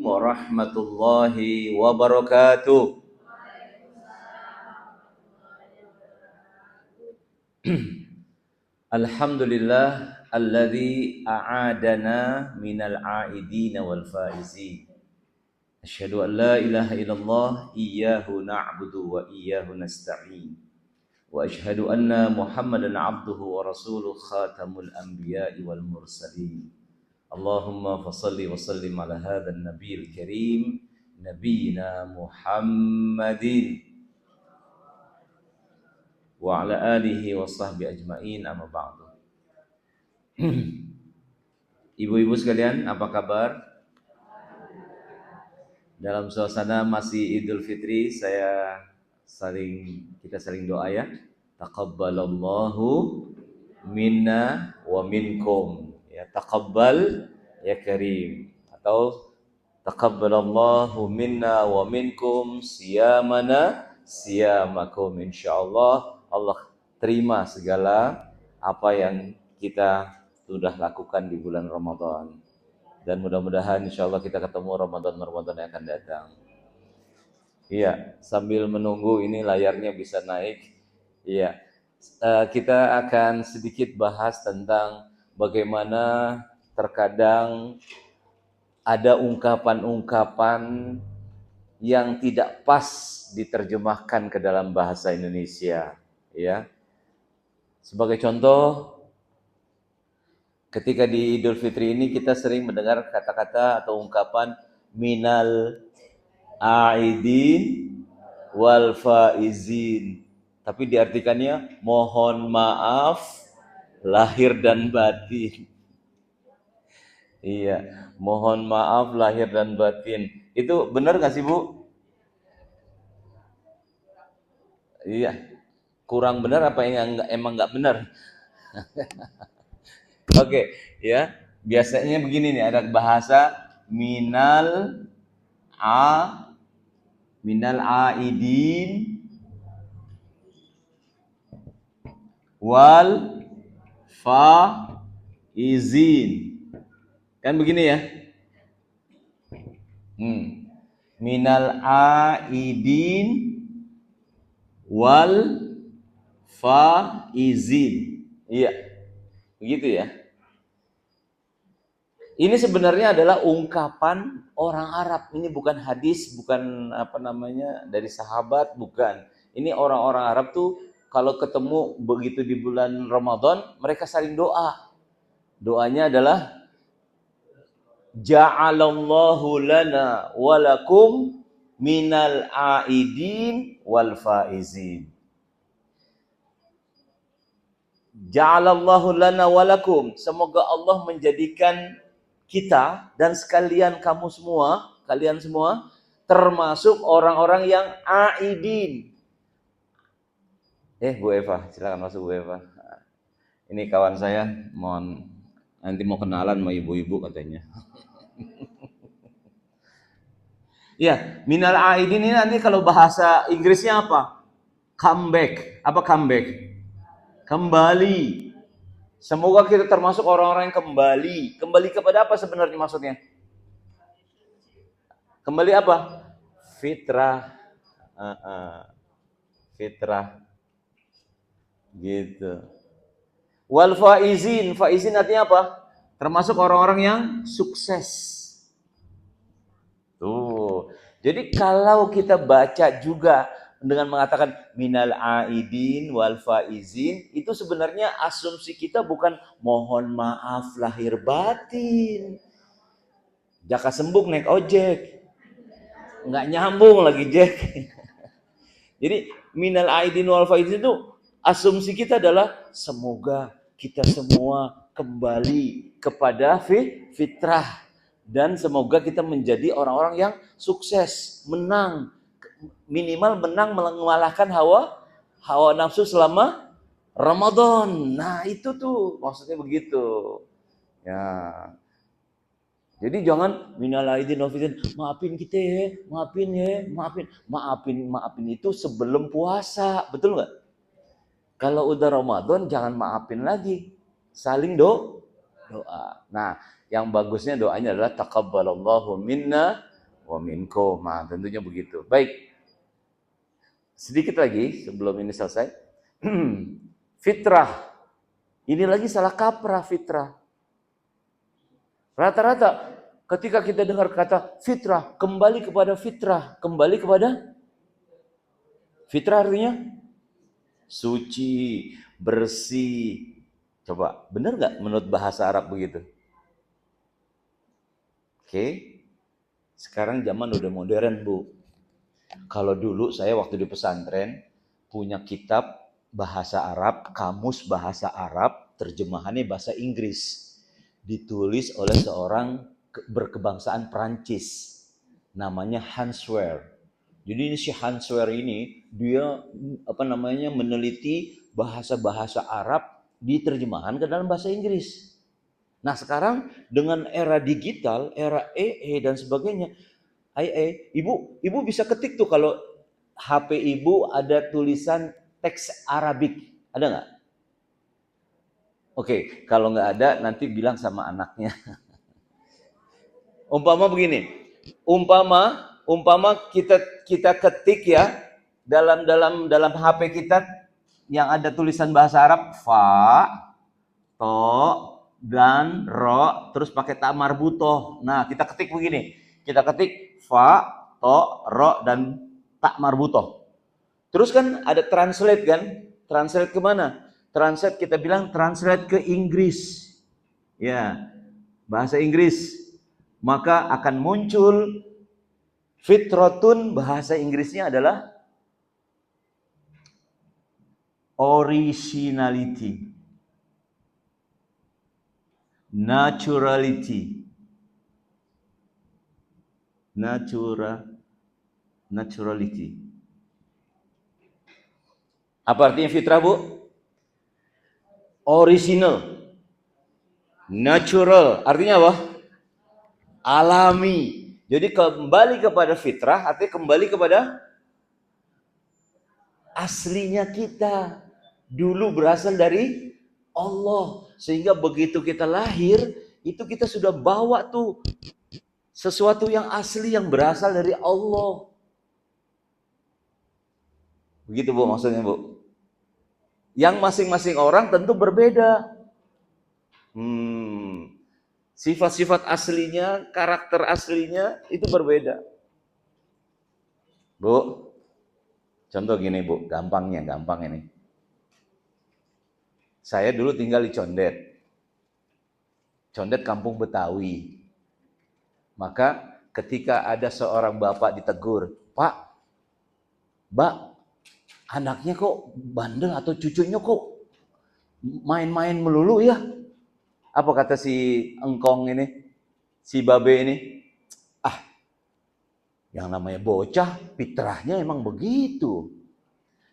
warahmatullahi wabarakatuh. Alhamdulillah alladzi a'adana minal a'idin wal faizin. Asyhadu an la ilaha illallah iyyahu na'budu wa iyyahu nasta'in. Wa asyhadu anna Muhammadan 'abduhu wa rasuluhu khatamul anbiya'i wal mursalin. Allahumma fashalli wa sallim ala hadzal nabiyil karim nabiyyina Muhammadin wa ala alihi wa sahbihi ajma'in, amma ba'du. Ibu-ibu sekalian, apa kabar? Dalam suasana masih Idul Fitri, kita saling doa ya. Taqabbalallahu minna wa minkum. Ya, taqabbal ya karim. Atau taqabbalallahu minna wa minkum siyamana siyamakum. Insyaallah Allah terima segala apa yang kita sudah lakukan di bulan Ramadan. Dan mudah-mudahan insyaallah kita ketemu Ramadan yang akan datang. Iya, sambil menunggu ini layarnya bisa naik. Iya, kita akan sedikit bahas tentang bagaimana terkadang ada ungkapan-ungkapan yang tidak pas diterjemahkan ke dalam bahasa Indonesia. Ya, sebagai contoh, ketika di Idul Fitri ini kita sering mendengar kata-kata atau ungkapan minal a'idin wal faizin. Tapi diartikannya mohon maaf lahir dan batin. Iya, mohon maaf lahir dan batin. Itu benar nggak sih, Bu? Iya. Kurang benar apa yang emang nggak benar? Oke, ya. Biasanya begini nih, ada bahasa minal aidin wal faizin. Kan begini ya? Minal aidin wal faizin. Iya. Begitu ya. Ini sebenarnya adalah ungkapan orang Arab. Ini bukan hadis, bukan dari sahabat, bukan. Ini orang-orang Arab tuh kalau ketemu begitu di bulan Ramadan, mereka saling doa. Doanya adalah ja'alallahu lana walakum minal aidin wal faizin. Ja'alallahu lana walakum. Semoga Allah menjadikan kita dan kalian semua termasuk orang-orang yang aidin. Bu Eva, silakan masuk Bu Eva. Ini kawan saya, nanti mau kenalan sama ibu-ibu katanya. Ya, minal aidin ini nanti kalau bahasa Inggrisnya apa? Comeback. Apa comeback? Kembali. Semoga kita termasuk orang-orang yang kembali. Kembali kepada apa sebenarnya maksudnya? Kembali apa? Fitrah. Fitrah. Gitu. Wal faizin. Faizin artinya apa? Termasuk orang-orang yang sukses. Tuh. Jadi kalau kita baca juga dengan mengatakan minal aidin wal faizin, itu sebenarnya asumsi kita bukan mohon maaf lahir batin. Jaka sembung naik ojek. Nggak nyambung lagi, Jack. Jadi minal aidin wal faizin itu asumsi kita adalah semoga kita semua kembali kepada fitrah dan semoga kita menjadi orang-orang yang sukses, menang, minimal menang mengalahkan hawa nafsu selama Ramadan. Nah, itu tuh maksudnya begitu. Ya. Jadi jangan minal aidin wal faizin, maafin kita ya, maafin itu sebelum puasa, betul nggak? Kalau udah Ramadan jangan maafin lagi, saling doa. Nah, yang bagusnya doanya adalah taqabbalallahu minna wa minkum. Nah, tentunya begitu. Baik, sedikit lagi sebelum ini selesai. Fitrah. Ini lagi salah kaprah fitrah. Rata-rata ketika kita dengar kata fitrah, kembali kepada fitrah. Kembali kepada fitrah artinya suci, bersih. Coba, benar nggak menurut bahasa Arab begitu? Oke, sekarang zaman udah modern, Bu. Kalau dulu saya waktu di pesantren punya kitab bahasa Arab, kamus bahasa Arab, terjemahannya bahasa Inggris. Ditulis oleh seorang berkebangsaan Perancis. Namanya Hans Wehr. Jadi ini si Hans Wehr ini dia meneliti bahasa-bahasa Arab diterjemahkan ke dalam bahasa Inggris. Nah, sekarang dengan era digital, era EE dan sebagainya, ibu bisa ketik tuh kalau HP ibu ada tulisan teks Arabik, ada nggak? Oke, kalau nggak ada nanti bilang sama anaknya. Umpama begini, umpama kita ketik ya dalam HP kita yang ada tulisan bahasa Arab fa, to, dan ro, terus pakai ta marbutoh. Nah, kita ketik begini. Kita ketik fa, to, ro, dan ta marbutoh. Terus kan ada translate kan? Translate ke mana? Translate kita bilang translate ke Inggris. Ya, bahasa Inggris. Maka akan muncul fitrotun, bahasa Inggrisnya adalah originality, naturality, naturality. Apa artinya fitrah, Bu? Original, natural, artinya apa? Alami. Jadi kembali kepada fitrah, artinya kembali kepada aslinya kita. Dulu berasal dari Allah. Sehingga begitu kita lahir, itu kita sudah bawa tuh sesuatu yang asli yang berasal dari Allah. Begitu, Bu, maksudnya, Bu. Yang masing-masing orang tentu berbeda. Sifat-sifat aslinya, karakter aslinya itu berbeda. Bu, contoh gini, Bu, gampang ini. Saya dulu tinggal di Condet. Condet kampung Betawi. Maka ketika ada seorang bapak ditegur, Pak, Mbak, anaknya kok bandel atau cucunya kok main-main melulu ya? Apa kata si engkong ini, si babe ini? Ah, yang namanya bocah, fitrahnya emang begitu.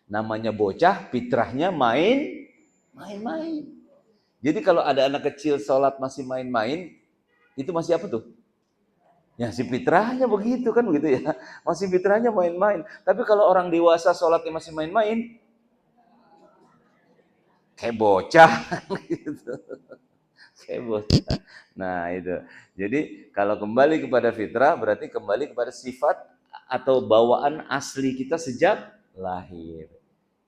Namanya bocah, fitrahnya main-main. Jadi kalau ada anak kecil sholat masih main-main, itu masih apa tuh? Ya si fitrahnya begitu kan, begitu ya. Masih fitrahnya main-main. Tapi kalau orang dewasa sholatnya masih main-main, kayak bocah gitu. Kayak bocah. Nah itu. Jadi kalau kembali kepada fitrah berarti kembali kepada sifat atau bawaan asli kita sejak lahir.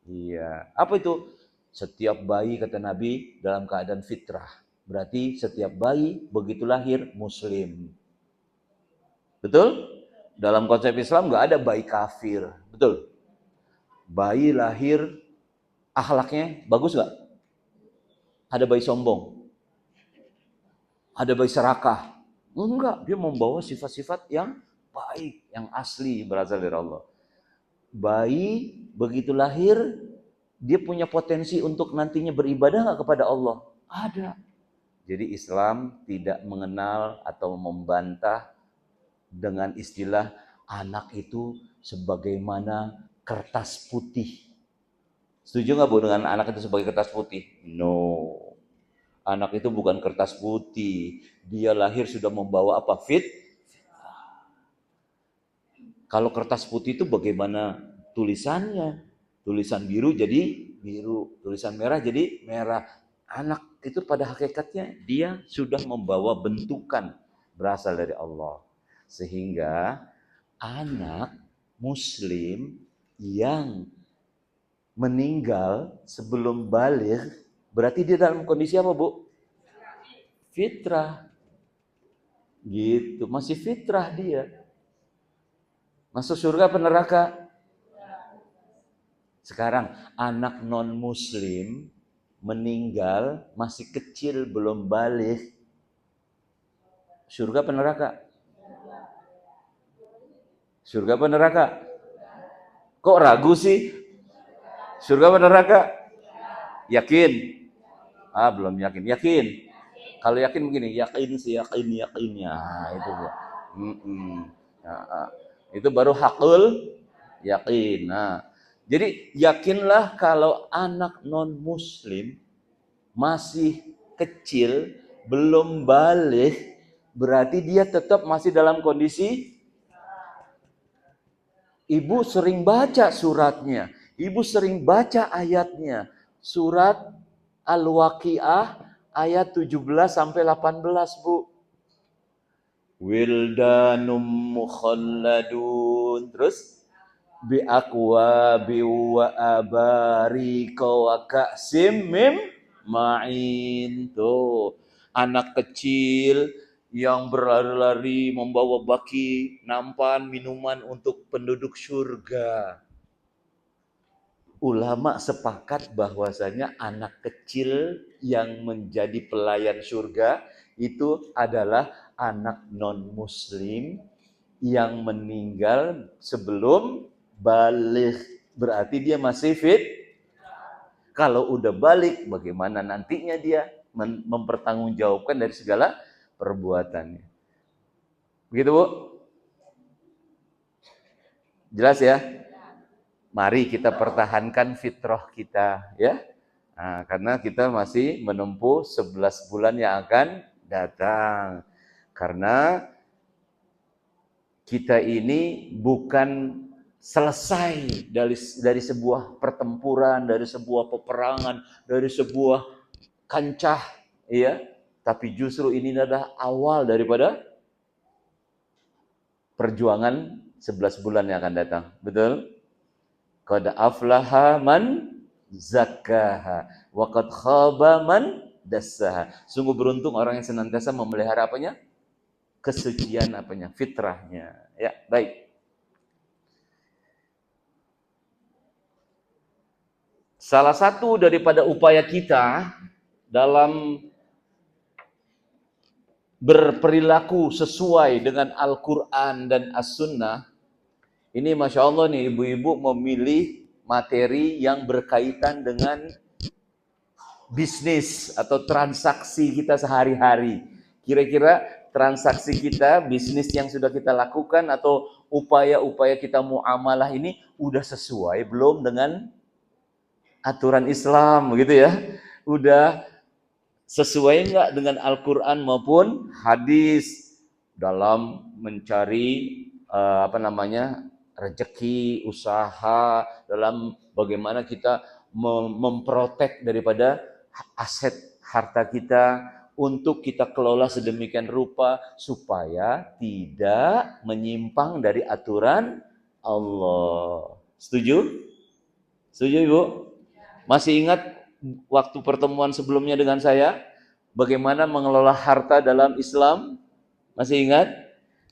Iya. Apa itu? Setiap bayi kata Nabi dalam keadaan fitrah. Berarti setiap bayi begitu lahir muslim. Betul? Dalam konsep Islam nggak ada bayi kafir. Betul? Bayi lahir akhlaknya bagus nggak? Ada bayi sombong? Ada bayi serakah? Enggak, dia membawa sifat-sifat yang baik, yang asli berasal dari Allah. Bayi begitu lahir, dia punya potensi untuk nantinya beribadah nggak kepada Allah? Ada. Jadi Islam tidak mengenal atau membantah dengan istilah anak itu sebagaimana kertas putih. Setuju nggak, Bu, dengan anak itu sebagai kertas putih? No. Anak itu bukan kertas putih. Dia lahir sudah membawa apa? Kalau kertas putih itu bagaimana tulisannya? Tulisan biru jadi biru, tulisan merah jadi merah. Anak itu pada hakikatnya dia sudah membawa bentukan berasal dari Allah. Sehingga anak muslim yang meninggal sebelum baligh, berarti dia dalam kondisi apa, Bu? Fitrah. Gitu, masih fitrah dia. Masuk surga apa neraka? Sekarang anak non muslim meninggal masih kecil belum baligh, surga apa neraka? Surga apa neraka? Kok ragu sih? Surga apa neraka? Yakin? Ah, belum yakin. Yakin? Kalau yakin begini, yakin sih, yakinnya. Nah, itu Bu. Nah, itu baru hakul yakin. Nah, jadi yakinlah kalau anak non muslim masih kecil, belum balik, berarti dia tetap masih dalam kondisi ibu sering baca suratnya, ibu sering baca ayatnya. Surat Al-Waqiah ayat 17 sampai 18, Bu. Wildanum mukhalladun. Terus bi aqwabi wa abarika wa ka'sim mim ma'in. Tuh, anak kecil yang berlari-lari membawa baki, nampan, minuman untuk penduduk surga. Ulama sepakat bahwasanya anak kecil yang menjadi pelayan surga itu adalah anak non-muslim yang meninggal sebelum balik. Berarti dia masih fit. Kalau udah balik, bagaimana nantinya dia mempertanggungjawabkan dari segala perbuatannya. Begitu, Bu? Jelas ya? Mari kita pertahankan fitrah kita, ya. Nah, karena kita masih menempuh 11 bulan yang akan datang. Karena kita ini bukan selesai dari sebuah pertempuran, dari sebuah peperangan, dari sebuah kancah, ya. Tapi justru ini adalah awal daripada perjuangan 11 bulan yang akan datang. Betul? Qad aflaha man zakkaha wa qad khaba man dassaha. Sungguh beruntung orang yang senantiasa memelihara apanya? Kesucian apanya? Fitrahnya. Ya, baik. Salah satu daripada upaya kita dalam berperilaku sesuai dengan Al-Quran dan As-Sunnah, ini Masya Allah nih ibu-ibu memilih materi yang berkaitan dengan bisnis atau transaksi kita sehari-hari. Kira-kira transaksi kita, bisnis yang sudah kita lakukan atau upaya-upaya kita muamalah ini udah sesuai belum dengan aturan Islam gitu ya? Udah sesuai nggak dengan Al-Quran maupun hadis dalam mencari rezeki, usaha, dalam bagaimana kita memprotek daripada aset harta kita untuk kita kelola sedemikian rupa supaya tidak menyimpang dari aturan Allah. Setuju? Setuju, Ibu? Masih ingat waktu pertemuan sebelumnya dengan saya bagaimana mengelola harta dalam Islam? Masih ingat?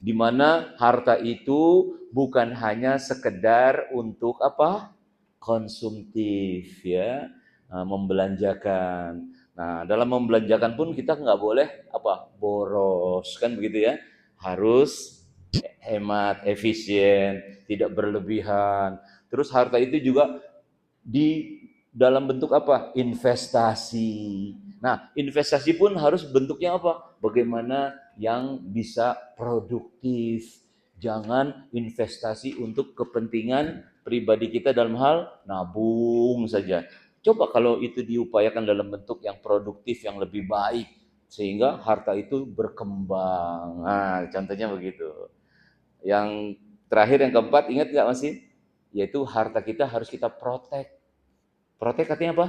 Di mana harta itu bukan hanya sekedar untuk apa? Konsumtif ya, membelanjakan. Nah, dalam membelanjakan pun kita nggak boleh apa? Boros kan begitu ya. Harus hemat, efisien, tidak berlebihan. Terus harta itu juga di dalam bentuk apa? Investasi. Nah, investasi pun harus bentuknya apa? Bagaimana yang bisa produktif. Jangan investasi untuk kepentingan pribadi kita dalam hal nabung saja. Coba kalau itu diupayakan dalam bentuk yang produktif, yang lebih baik, sehingga harta itu berkembang. Nah, contohnya begitu. Yang terakhir, yang keempat, ingat nggak masih? Yaitu harta kita harus kita protek. Protek artinya apa?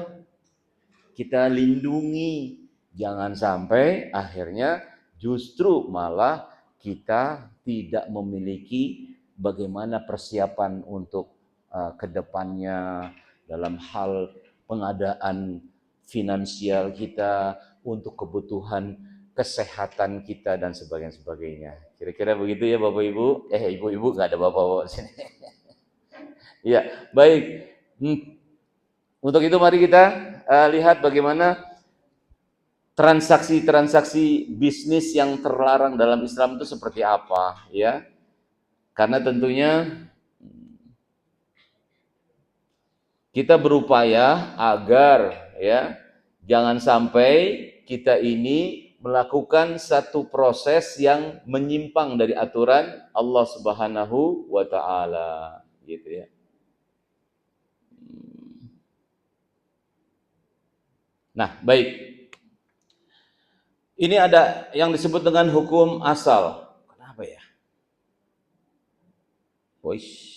Kita lindungi. Jangan sampai akhirnya justru malah kita tidak memiliki bagaimana persiapan untuk kedepannya dalam hal pengadaan finansial kita, untuk kebutuhan kesehatan kita dan sebagainya. Kira-kira begitu ya Bapak Ibu. Ibu-ibu nggak ada bapak-bapak sini. Ya, baik. Untuk itu mari kita lihat bagaimana transaksi-transaksi bisnis yang terlarang dalam Islam itu seperti apa, ya. Karena tentunya kita berupaya agar ya jangan sampai kita ini melakukan satu proses yang menyimpang dari aturan Allah Subhanahu wa taala, gitu ya. Nah, baik. Ini ada yang disebut dengan hukum asal. Kenapa ya? Wish.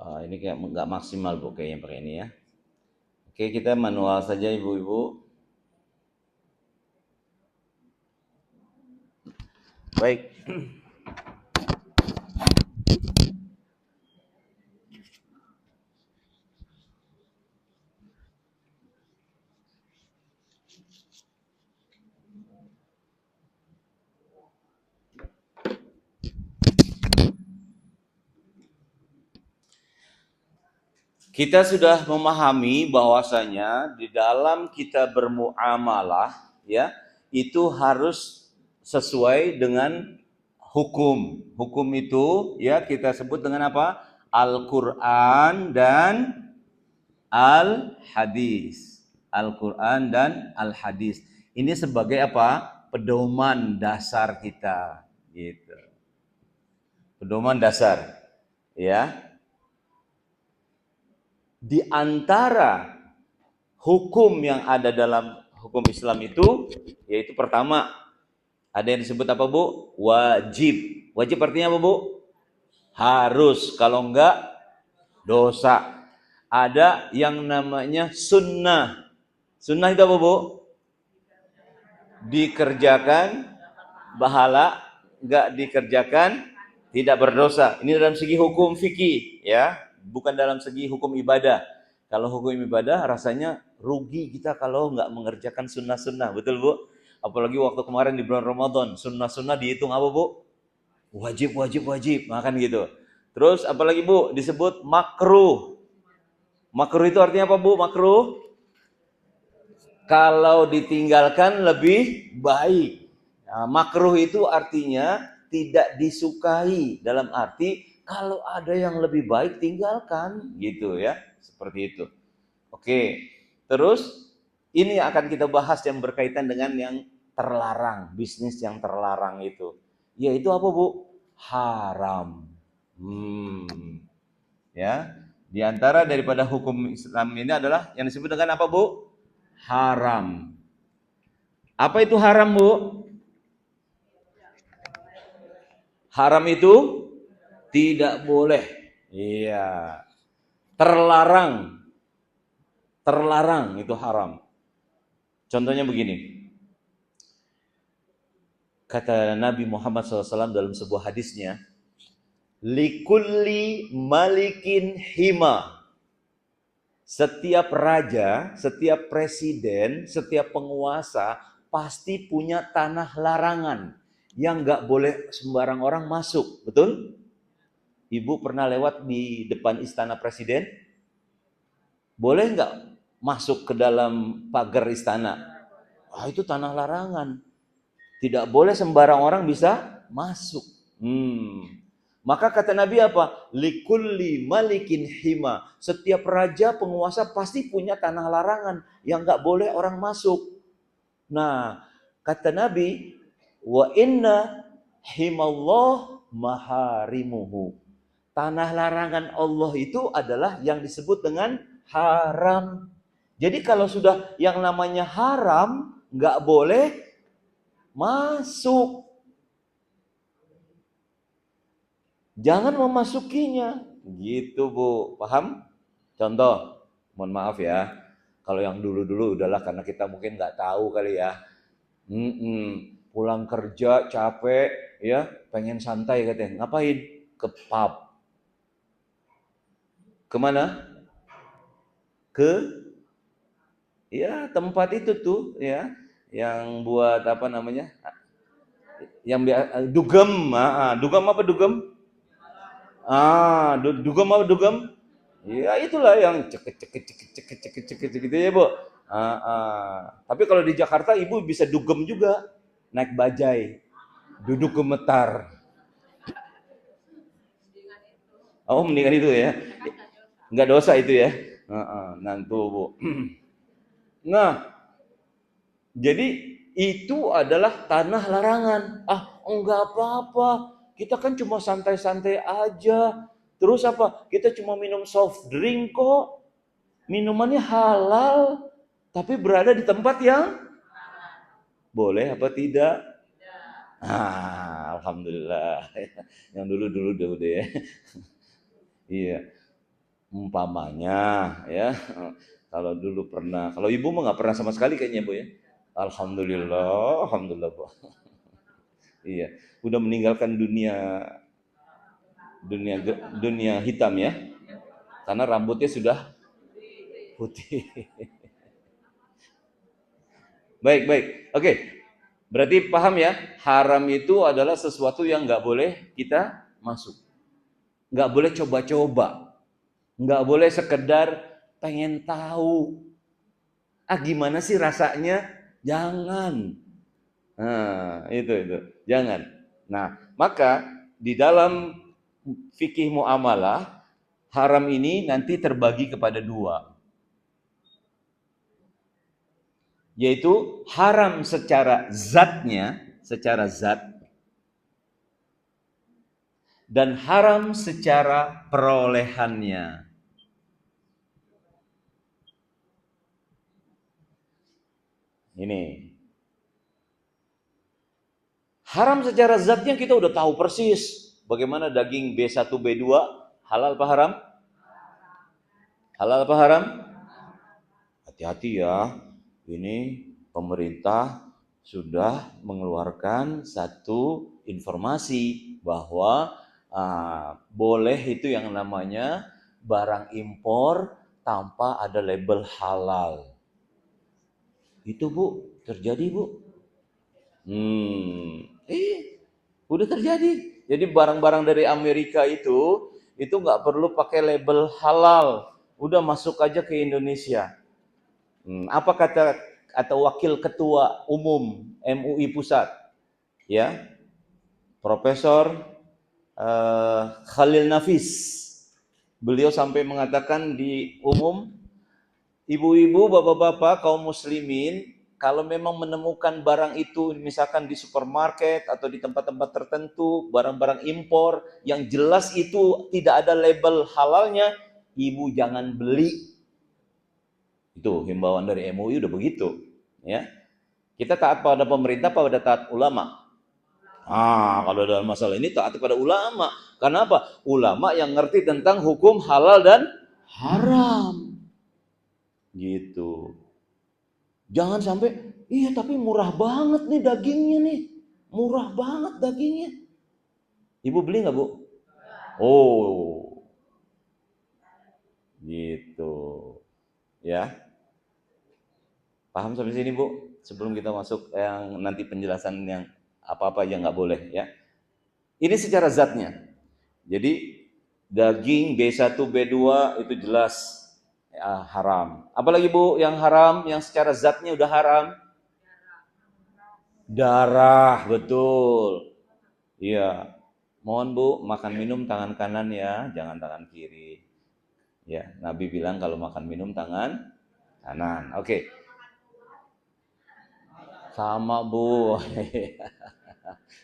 Ini kayak nggak maksimal Bu kayaknya pakai ini ya. Oke, kita manual saja ibu-ibu. Baik. Kita sudah memahami bahwasanya di dalam kita bermuamalah ya, itu harus sesuai dengan hukum. Hukum itu ya kita sebut dengan apa? Al-Qur'an dan Al-Hadis. Al-Qur'an dan Al-Hadis. Ini sebagai apa? Pedoman dasar kita gitu. Pedoman dasar ya. Di antara hukum yang ada dalam hukum Islam itu, yaitu pertama, ada yang disebut apa Bu? Wajib. Wajib artinya apa Bu? Harus, kalau enggak dosa. Ada yang namanya sunnah. Sunnah itu apa Bu? Dikerjakan pahala, enggak dikerjakan tidak berdosa. Ini dalam segi hukum fikih ya. Bukan dalam segi hukum ibadah. Kalau hukum ibadah rasanya rugi kita kalau nggak mengerjakan sunnah-sunnah, betul Bu? Apalagi waktu kemarin di bulan Ramadan, sunnah-sunnah dihitung apa Bu? Wajib, makan gitu. Terus apalagi Bu? Disebut makruh. Makruh itu artinya apa Bu? Makruh? Kalau ditinggalkan lebih baik. Nah, makruh itu artinya tidak disukai, dalam arti kalau ada yang lebih baik tinggalkan gitu ya, seperti itu. Oke, terus ini akan kita bahas yang berkaitan dengan yang terlarang, bisnis yang terlarang itu. Yaitu apa Bu? Haram. Ya, di antara daripada hukum Islam ini adalah yang disebut dengan apa Bu? Haram. Apa itu haram Bu? Haram itu tidak boleh. Iya. Terlarang. Terlarang itu haram. Contohnya begini. Kata Nabi Muhammad SAW dalam sebuah hadisnya, likulli malikin hima. Setiap raja, setiap presiden, setiap penguasa pasti punya tanah larangan yang nggak boleh sembarang orang masuk, betul? Ibu pernah lewat di depan istana presiden? Boleh nggak masuk ke dalam pagar istana? Itu tanah larangan. Tidak boleh sembarang orang bisa masuk. Maka kata Nabi apa? Likulli malikin hima. Setiap raja penguasa pasti punya tanah larangan yang nggak boleh orang masuk. Nah, kata Nabi, wa inna himallah maharimuhu. Tanah larangan Allah itu adalah yang disebut dengan haram. Jadi kalau sudah yang namanya haram, nggak boleh masuk. Jangan memasukinya. Gitu Bu, paham? Contoh, mohon maaf ya. Kalau yang dulu-dulu udahlah karena kita mungkin nggak tahu kali ya. Pulang kerja capek ya, pengen santai katanya. Ngapain? Ke pub. Kemana? Ke ya tempat itu tuh ya, yang buat apa namanya? Yang dugem, dugem apa dugem? Dugem apa dugem? Ya itulah yang cekit gitu ya Bu. Tapi kalau di Jakarta ibu bisa dugem juga, naik bajai, duduk gemetar. Oh mendingan itu ya, nggak dosa itu ya. Nantu Bu. Nah, jadi itu adalah tanah larangan. Enggak apa-apa. Kita kan cuma santai-santai aja. Terus apa? Kita cuma minum soft drink kok. Minumannya halal, tapi berada di tempat yang boleh apa tidak? Alhamdulillah. Yang dulu-dulu udah ya. Iya. Umpamanya ya. Kalau dulu pernah. Kalau ibu mah nggak pernah sama sekali kayaknya Bu ya. Alhamdulillah, alhamdulillah Bu. Iya, udah meninggalkan dunia dunia dunia hitam ya. Karena rambutnya sudah putih. Baik, baik. Oke. Berarti paham ya? Haram itu adalah sesuatu yang nggak boleh kita masuk. Nggak boleh coba-coba. Nggak boleh sekedar pengen tahu. Gimana sih rasanya? Jangan. Nah, itu. Jangan. Nah, maka di dalam fikih muamalah, haram ini nanti terbagi kepada dua. Yaitu haram secara zatnya, secara zat, dan haram secara perolehannya. Ini. Haram secara zatnya kita udah tahu persis. Bagaimana daging B1, B2, halal apa haram? Halal apa haram? Hati-hati ya. Ini pemerintah sudah mengeluarkan satu informasi bahwa boleh itu yang namanya barang impor tanpa ada label halal. Itu Bu, terjadi Bu. Udah terjadi. Jadi barang-barang dari Amerika itu nggak perlu pakai label halal. Udah masuk aja ke Indonesia. Apa kata atau wakil ketua umum MUI Pusat? Ya, Profesor Khalil Nafis. Beliau sampai mengatakan di umum, ibu-ibu, bapak-bapak, kaum muslimin, kalau memang menemukan barang itu misalkan di supermarket atau di tempat-tempat tertentu, barang-barang impor yang jelas itu tidak ada label halalnya, ibu jangan beli. Itu himbauan dari MUI udah begitu, ya. Kita taat pada pemerintah pada taat ulama. Kalau dalam masalah ini taat pada ulama. Karena apa? Ulama yang ngerti tentang hukum halal dan haram. Gitu. Jangan sampai, iya tapi murah banget nih dagingnya nih. Murah banget dagingnya. Ibu beli nggak Bu? Oh, gitu. Ya, paham sampai sini Bu? Sebelum kita masuk yang nanti penjelasan yang apa-apa yang nggak boleh ya. Ini secara zatnya. Jadi daging B1, B2 itu jelas ya, haram. Apalagi Bu yang haram, yang secara zatnya udah haram? Darah, betul. Iya. Mohon Bu, makan minum tangan kanan ya, jangan tangan kiri. Ya, Nabi bilang kalau makan minum tangan kanan. Oke. Sama Bu.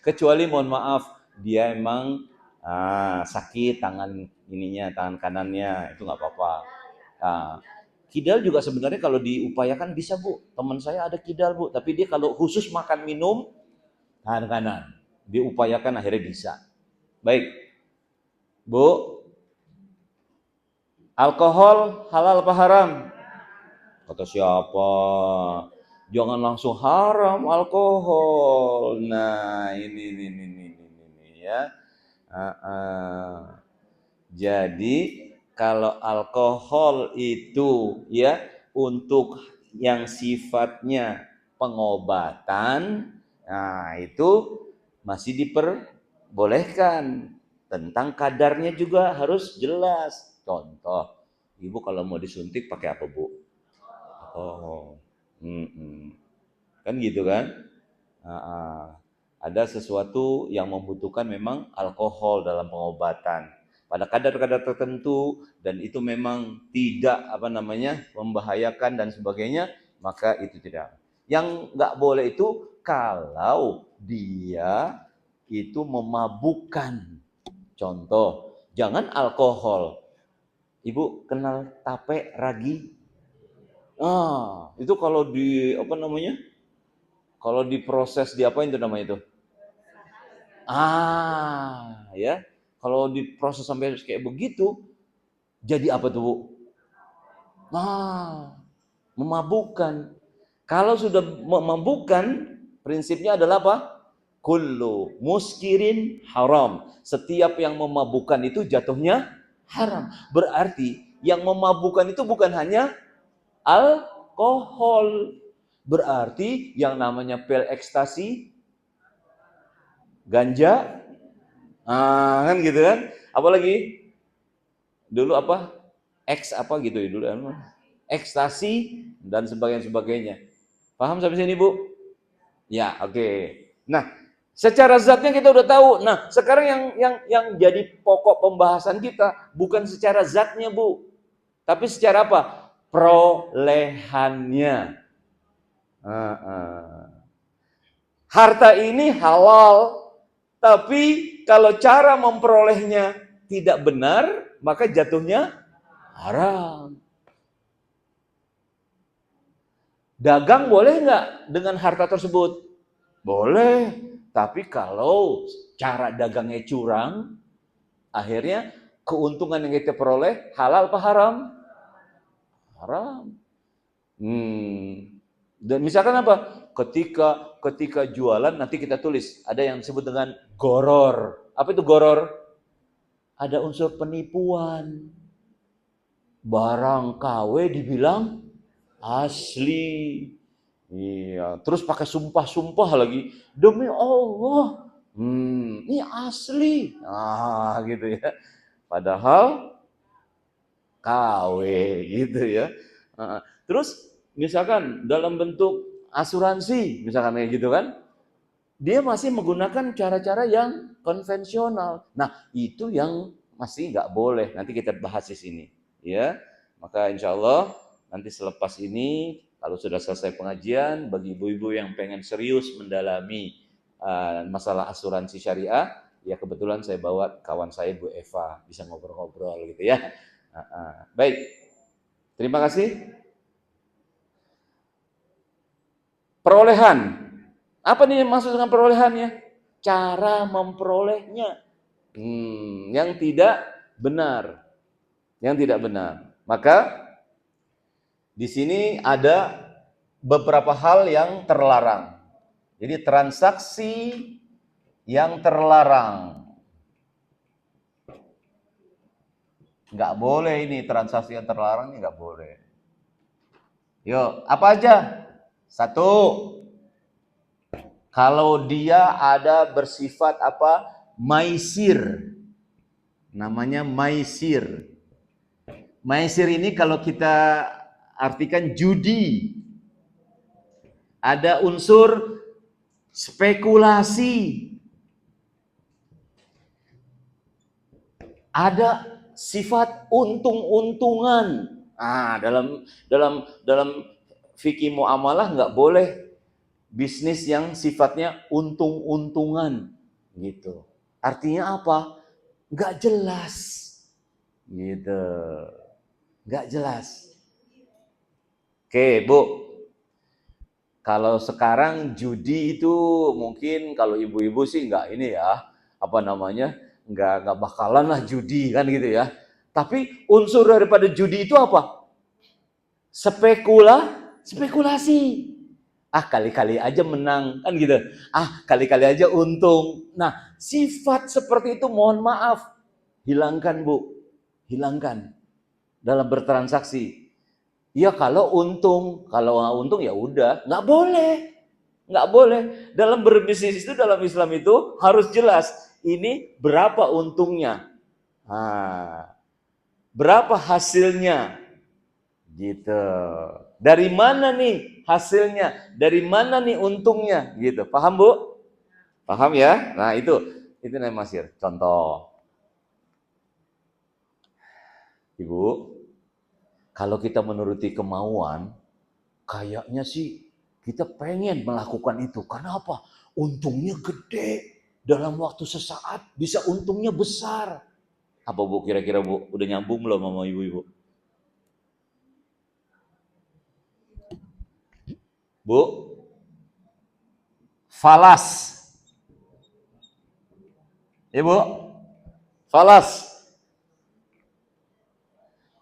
Kecuali mohon maaf, dia emang sakit tangan ininya, tangan kanannya, itu nggak apa-apa. Nah, kidal juga sebenarnya kalau diupayakan bisa Bu. Teman saya ada kidal Bu, tapi dia kalau khusus makan minum tangan kanan, diupayakan akhirnya bisa. Baik, Bu, alkohol halal apa haram? Kata siapa? Jangan langsung haram alkohol. Nah, ini ya. Jadi kalau alkohol itu ya untuk yang sifatnya pengobatan, nah itu masih diperbolehkan. Tentang kadarnya juga harus jelas. Contoh, ibu kalau mau disuntik pakai apa Bu? Oh, kan gitu kan? Ada sesuatu yang membutuhkan memang alkohol dalam pengobatan pada kadar-kadar tertentu dan itu memang tidak membahayakan dan sebagainya, maka itu tidak. Yang nggak boleh itu kalau dia itu memabukkan. Contoh, jangan alkohol. Ibu kenal tape ragi? Itu kalau kalau diproses diapain itu namanya itu? Ya. Kalau diproses sampai kayak begitu, jadi apa tuh, Bu? Memabukkan. Kalau sudah memabukkan, prinsipnya adalah apa? Kullu muskirin haram. Setiap yang memabukkan itu jatuhnya haram. Berarti yang memabukkan itu bukan hanya alkohol. Berarti yang namanya pil ekstasi, ganja, kan gitu kan? Apalagi dulu apa? X apa gitu ya dulu, ekstasi dan sebagainya. Paham sampai sini Bu? Ya, oke. Nah, secara zatnya kita udah tahu. Nah, sekarang yang jadi pokok pembahasan kita bukan secara zatnya Bu, tapi secara apa? Perolehannya. Harta ini halal, tapi kalau cara memperolehnya tidak benar, maka jatuhnya haram. Dagang boleh nggak dengan harta tersebut? Boleh, tapi kalau cara dagangnya curang, akhirnya keuntungan yang kita peroleh halal apa haram? Haram. Dan misalkan apa? Ketika jualan nanti kita tulis ada yang disebut dengan goror. Apa itu goror? Ada unsur penipuan. Barang KW dibilang asli. Iya, terus pakai sumpah-sumpah lagi. Demi Allah, ini asli. Gitu ya. Padahal KW gitu ya. Terus misalkan dalam bentuk asuransi, misalkan kayak gitu kan, dia masih menggunakan cara-cara yang konvensional. Nah, itu yang masih nggak boleh. Nanti kita bahas di sini, ya. Maka insya Allah nanti selepas ini, kalau sudah selesai pengajian, bagi ibu-ibu yang pengen serius mendalami masalah asuransi syariah, ya kebetulan saya bawa kawan saya Bu Eva, bisa ngobrol-ngobrol gitu ya. Baik, terima kasih. Perolehan. Apa nih maksud dengan perolehannya? Cara memperolehnya. Yang tidak benar. Yang tidak benar. Maka di sini ada beberapa hal yang terlarang. Jadi transaksi yang terlarang. Nggak boleh ini transaksi yang terlarang, ini nggak boleh. Yuk, apa aja? Satu, kalau dia ada bersifat apa? Maisir. Namanya maisir. Maisir ini kalau kita artikan judi. Ada unsur spekulasi. Ada sifat untung-untungan. Dalam fikih muamalah nggak boleh bisnis yang sifatnya untung-untungan gitu. Artinya apa? Nggak jelas gitu, nggak jelas. Oke Bu, kalau sekarang judi itu mungkin kalau ibu-ibu sih nggak ini ya, apa namanya, nggak bakalan lah judi kan gitu ya. Tapi unsur daripada judi itu apa? Spekulasi. Kali-kali aja menang kan gitu. Kali-kali aja untung. Nah, sifat seperti itu mohon maaf, hilangkan Bu, hilangkan dalam bertransaksi. Ya kalau untung ya udah, nggak boleh. Dalam berbisnis itu, dalam Islam itu harus jelas. Ini berapa untungnya, berapa hasilnya, gitu. Dari mana nih hasilnya? Dari mana nih untungnya? Gitu. Paham Bu? Paham ya? Nah itu namanya Masir. Contoh, Ibu, kalau kita menuruti kemauan, kayaknya sih kita pengen melakukan itu. Karena apa? Untungnya gede. Dalam waktu sesaat bisa untungnya besar. Apa Bu kira-kira Bu? Udah nyambung belum sama ibu-ibu? Bu? Falas. Ibu? Falas.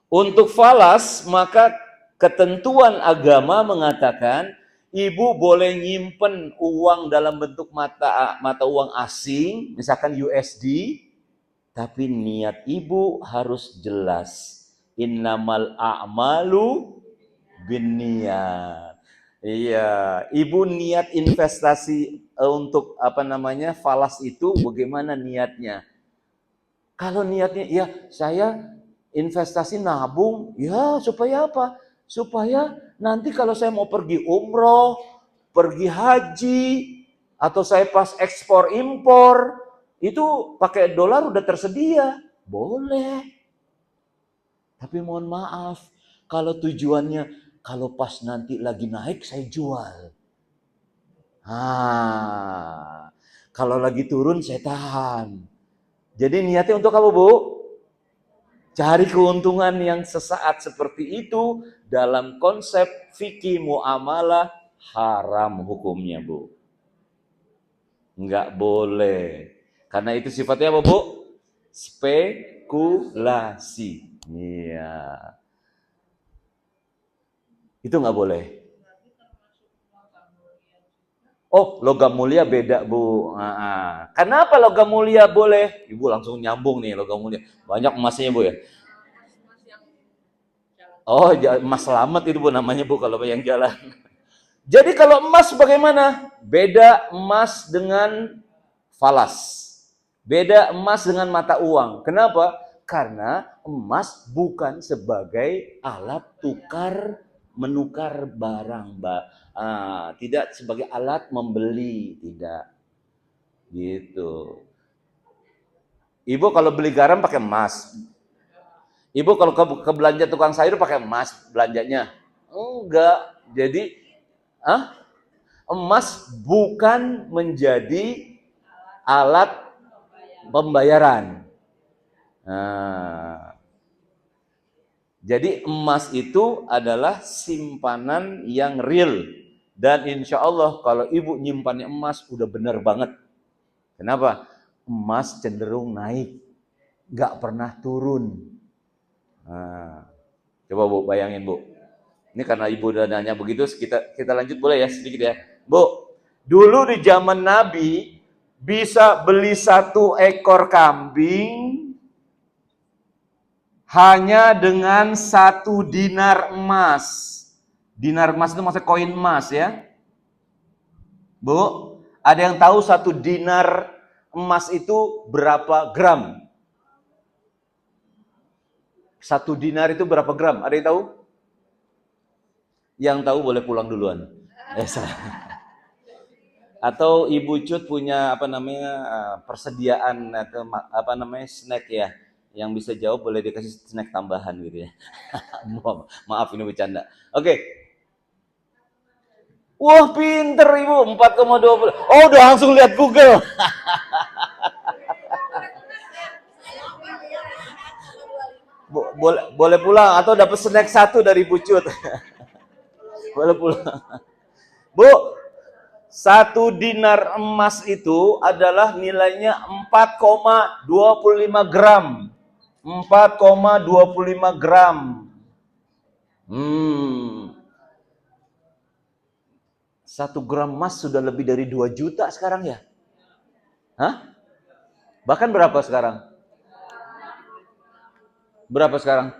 Untuk falas, maka ketentuan agama mengatakan ibu boleh nyimpen uang dalam bentuk mata uang asing, misalkan USD, tapi niat ibu harus jelas. Innamal a'malu binniyat. Iya, ibu niat investasi untuk falas itu bagaimana niatnya? Kalau niatnya ya saya investasi nabung, ya supaya apa? Supaya nanti kalau saya mau pergi umroh, pergi haji, atau saya pas ekspor impor, itu pakai dolar udah tersedia. Boleh. Tapi mohon maaf, kalau tujuannya, kalau pas nanti lagi naik saya jual. Kalau lagi turun saya tahan. Jadi niatnya untuk apa Bu? Cari keuntungan yang sesaat seperti itu dalam konsep fikih muamalah haram hukumnya Bu. Enggak boleh. Karena itu sifatnya apa Bu? Spekulasi. Iya. Itu enggak boleh. Oh, logam mulia beda Bu. Kenapa logam mulia boleh? Ibu langsung nyambung nih logam mulia. Banyak emasnya Bu ya. Oh, emas selamat itu Bu namanya Bu kalau yang jalan. Jadi kalau emas bagaimana? Beda emas dengan falas. Beda emas dengan mata uang. Kenapa? Karena emas bukan sebagai alat menukar barang, tidak sebagai alat membeli, tidak. Gitu. Ibu kalau beli garam pakai emas. Ibu kalau ke belanja tukang sayur pakai emas belanjanya? Enggak. Jadi, emas bukan menjadi alat pembayaran. Jadi emas itu adalah simpanan yang real. Dan insya Allah kalau ibu nyimpannya emas udah benar banget. Kenapa? Emas cenderung naik, nggak pernah turun. Coba Bu bayangin Bu. Ini karena ibu udah nanya begitu, kita lanjut boleh ya sedikit ya. Bu, dulu di zaman Nabi bisa beli 1 ekor kambing hanya dengan 1 dinar emas. Dinar emas itu maksudnya koin emas ya. Bu, ada yang tahu 1 dinar emas itu berapa gram? 1 dinar itu berapa gram? Ada yang tahu? Yang tahu boleh pulang duluan. Atau Ibu Cut punya persediaan atau snack ya, Yang bisa jawab boleh dikasih snack tambahan gitu ya. Maaf ini bercanda. Oke. Wah, pinter Ibu, 4,20. Oh, udah langsung lihat Google. Boleh pulang atau dapat snack 1 dari Bucut. Boleh pulang. Bu, 1 dinar emas itu adalah nilainya 4,25 gram. 4,25 gram. 1 gram emas sudah lebih dari 2 juta sekarang ya? Hah? Bahkan berapa sekarang? Berapa sekarang?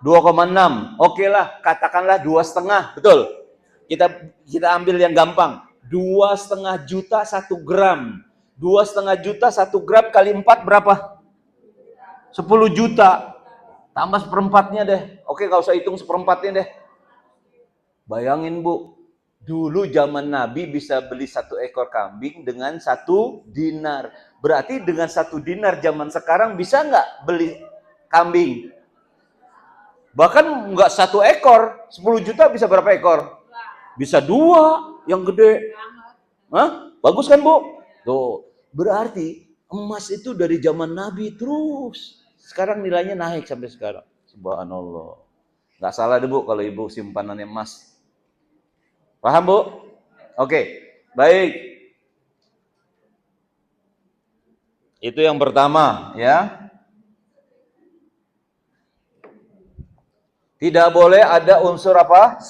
2,6. Oke lah, katakanlah 2,5, betul? Kita ambil yang gampang. 2,5 juta 1 gram. 2,5 juta 1 gram kali 4 berapa? 10 juta. Tambah seperempatnya deh. Oke, gak usah hitung seperempatnya deh. Bayangin Bu, dulu zaman Nabi bisa beli 1 ekor kambing dengan 1 dinar. Berarti dengan 1 dinar zaman sekarang bisa nggak beli kambing? Bahkan nggak 1 ekor, 10 juta bisa berapa ekor? Bisa 2 yang gede. Hah? Bagus kan Bu? Tuh, berarti emas itu dari zaman Nabi terus. Sekarang nilainya naik sampai sekarang. Subhanallah. Nggak salah deh Bu kalau Ibu simpanannya emas. Paham Bu? Oke, baik. Itu yang pertama ya. Tidak boleh ada unsur apa?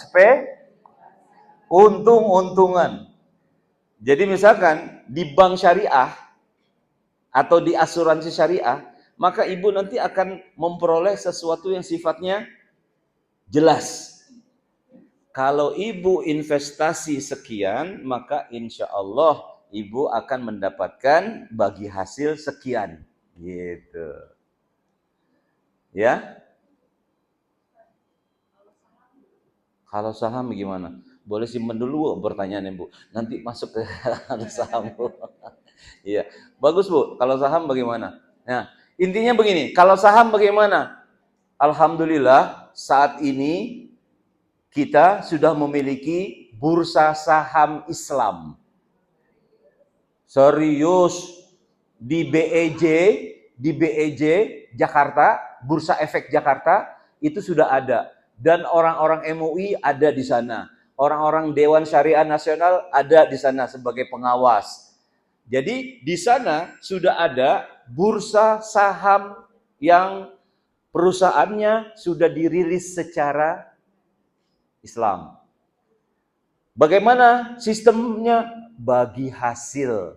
Untung-untungan. Jadi misalkan di bank syariah atau di asuransi syariah, maka Ibu nanti akan memperoleh sesuatu yang sifatnya jelas. Kalau Ibu investasi sekian, maka insya Allah Ibu akan mendapatkan bagi hasil sekian. Gitu. Ya. Kalau saham gimana? Boleh simpen dulu Bu, pertanyaannya Bu. Nanti masuk ke saham Bu. Iya. Bagus Bu, kalau saham bagaimana? Nah, intinya begini, kalau saham bagaimana? Alhamdulillah saat ini kita sudah memiliki bursa saham Islam. Serius, di BEJ Jakarta, Bursa Efek Jakarta itu sudah ada, dan orang-orang MUI ada di sana. Orang-orang Dewan Syariah Nasional ada di sana sebagai pengawas. Jadi di sana sudah ada bursa saham yang perusahaannya sudah dirilis secara Islam. Bagaimana sistemnya? Bagi hasil.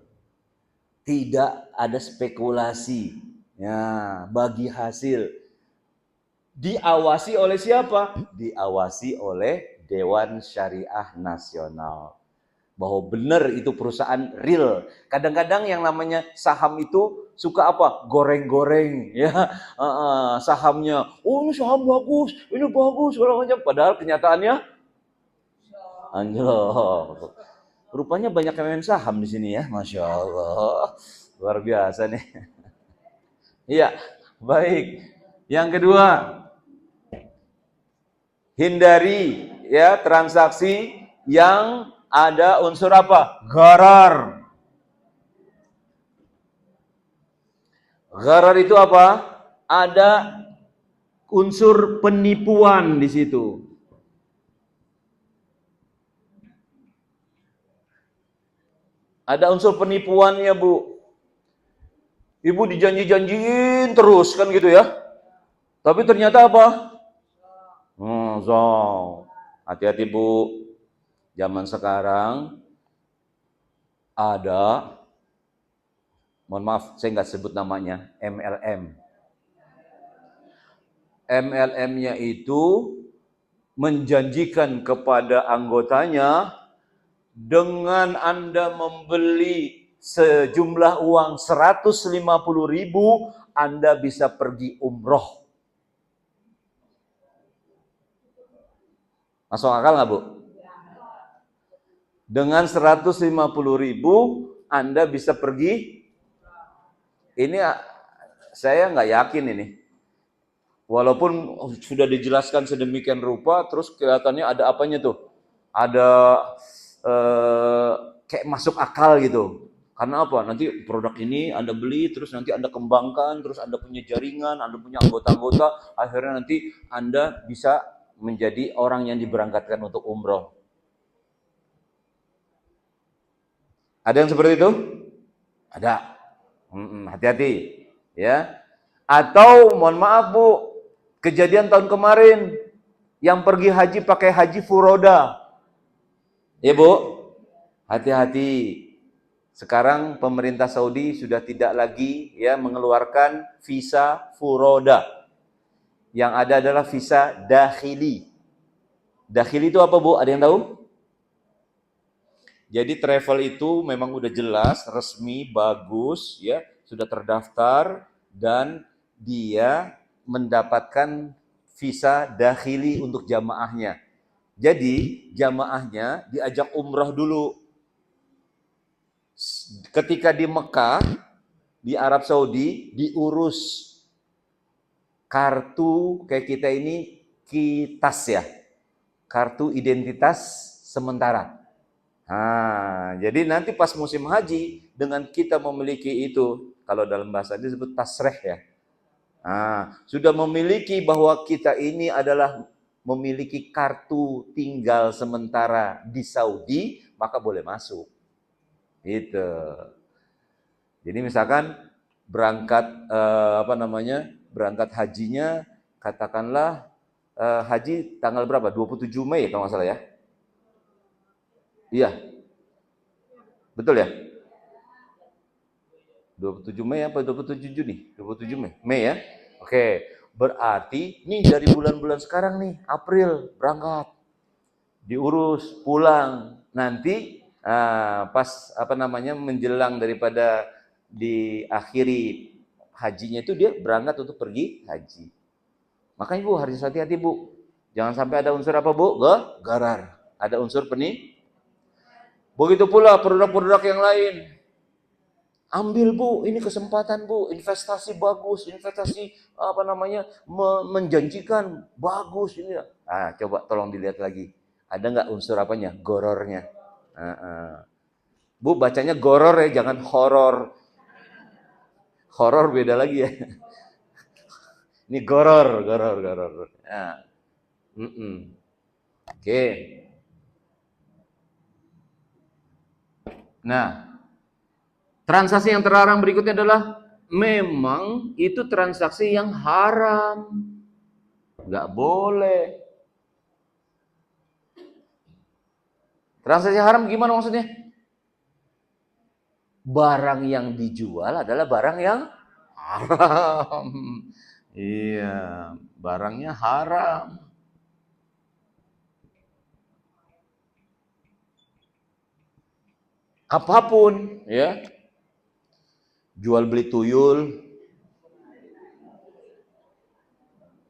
Tidak ada spekulasi. Ya, bagi hasil. Diawasi oleh siapa? Diawasi oleh Dewan Syariah Nasional. Bahwa benar itu perusahaan real. Kadang-kadang yang namanya saham itu suka apa? Goreng-goreng ya. Sahamnya, oh ini saham bagus, ini bagus, padahal kenyataannya anjlok. Rupanya banyak yang main saham di sini ya, Masya Allah. Luar biasa nih. Iya, baik. Yang kedua, hindari ya transaksi yang ada unsur apa? Gharar. Gharar itu apa? Ada unsur penipuan di situ. Ada unsur penipuannya, Bu. Ibu dijanji-janjiin terus kan gitu ya. Tapi ternyata apa? Hati-hati Bu. Zaman sekarang ada, mohon maaf saya nggak sebut namanya, MLM. MLM-nya itu menjanjikan kepada anggotanya, dengan Anda membeli sejumlah uang 150.000, Anda bisa pergi umroh. Masuk akal nggak Bu? Dengan 150.000 Anda bisa pergi. Ini saya nggak yakin ini. Walaupun sudah dijelaskan sedemikian rupa, terus kelihatannya ada apanya tuh? Ada kayak masuk akal gitu. Karena apa? Nanti produk ini Anda beli, terus nanti Anda kembangkan, terus Anda punya jaringan, Anda punya anggota-anggota, akhirnya nanti Anda bisa menjadi orang yang diberangkatkan untuk umroh. Ada yang seperti itu? Ada. Hati-hati, ya. Atau mohon maaf Bu, kejadian tahun kemarin yang pergi haji pakai haji furoda. Ya Bu, hati-hati. Sekarang pemerintah Saudi sudah tidak lagi ya mengeluarkan visa furoda. Yang ada adalah visa dakhili. Dakhili itu apa Bu? Ada yang tahu? Jadi travel itu memang udah jelas, resmi, bagus, ya, sudah terdaftar dan dia mendapatkan visa dakhili untuk jamaahnya. Jadi jamaahnya diajak umrah dulu. Ketika di Mekah, di Arab Saudi, diurus kartu kayak kita ini KITAS ya, kartu identitas sementara. Nah, jadi nanti pas musim haji dengan kita memiliki itu, kalau dalam bahasa disebut tasreh ya. Nah, sudah memiliki bahwa kita ini adalah memiliki kartu tinggal sementara di Saudi, maka boleh masuk. Itu. Jadi misalkan berangkat berangkat hajinya katakanlah haji tanggal berapa? 27 Mei kalau nggak salah ya. Iya. Betul ya? 27 Mei apa 27 Juni? 27 Mei. Mei ya? Oke. Berarti nih dari bulan-bulan sekarang nih, April berangkat. Diurus, pulang. Nanti pas menjelang daripada diakhiri hajinya itu dia berangkat untuk pergi haji. Makanya Bu harus hati-hati Bu. Jangan sampai ada unsur apa Bu? Garar. Ada unsur Begitu pula produk-produk yang lain. Ambil Bu, ini kesempatan Bu, investasi bagus, investasi menjanjikan, bagus ini. Coba tolong dilihat lagi. Ada nggak unsur apanya? Gorornya. Bu bacanya goror ya, jangan horor. Horor beda lagi ya. Ini goror. Nah. Oke. Nah, transaksi yang terlarang berikutnya adalah memang itu transaksi yang haram. Nggak boleh. Transaksi haram gimana maksudnya? Barang yang dijual adalah barang yang haram. Iya, barangnya haram. Apapun, ya. Jual beli tuyul.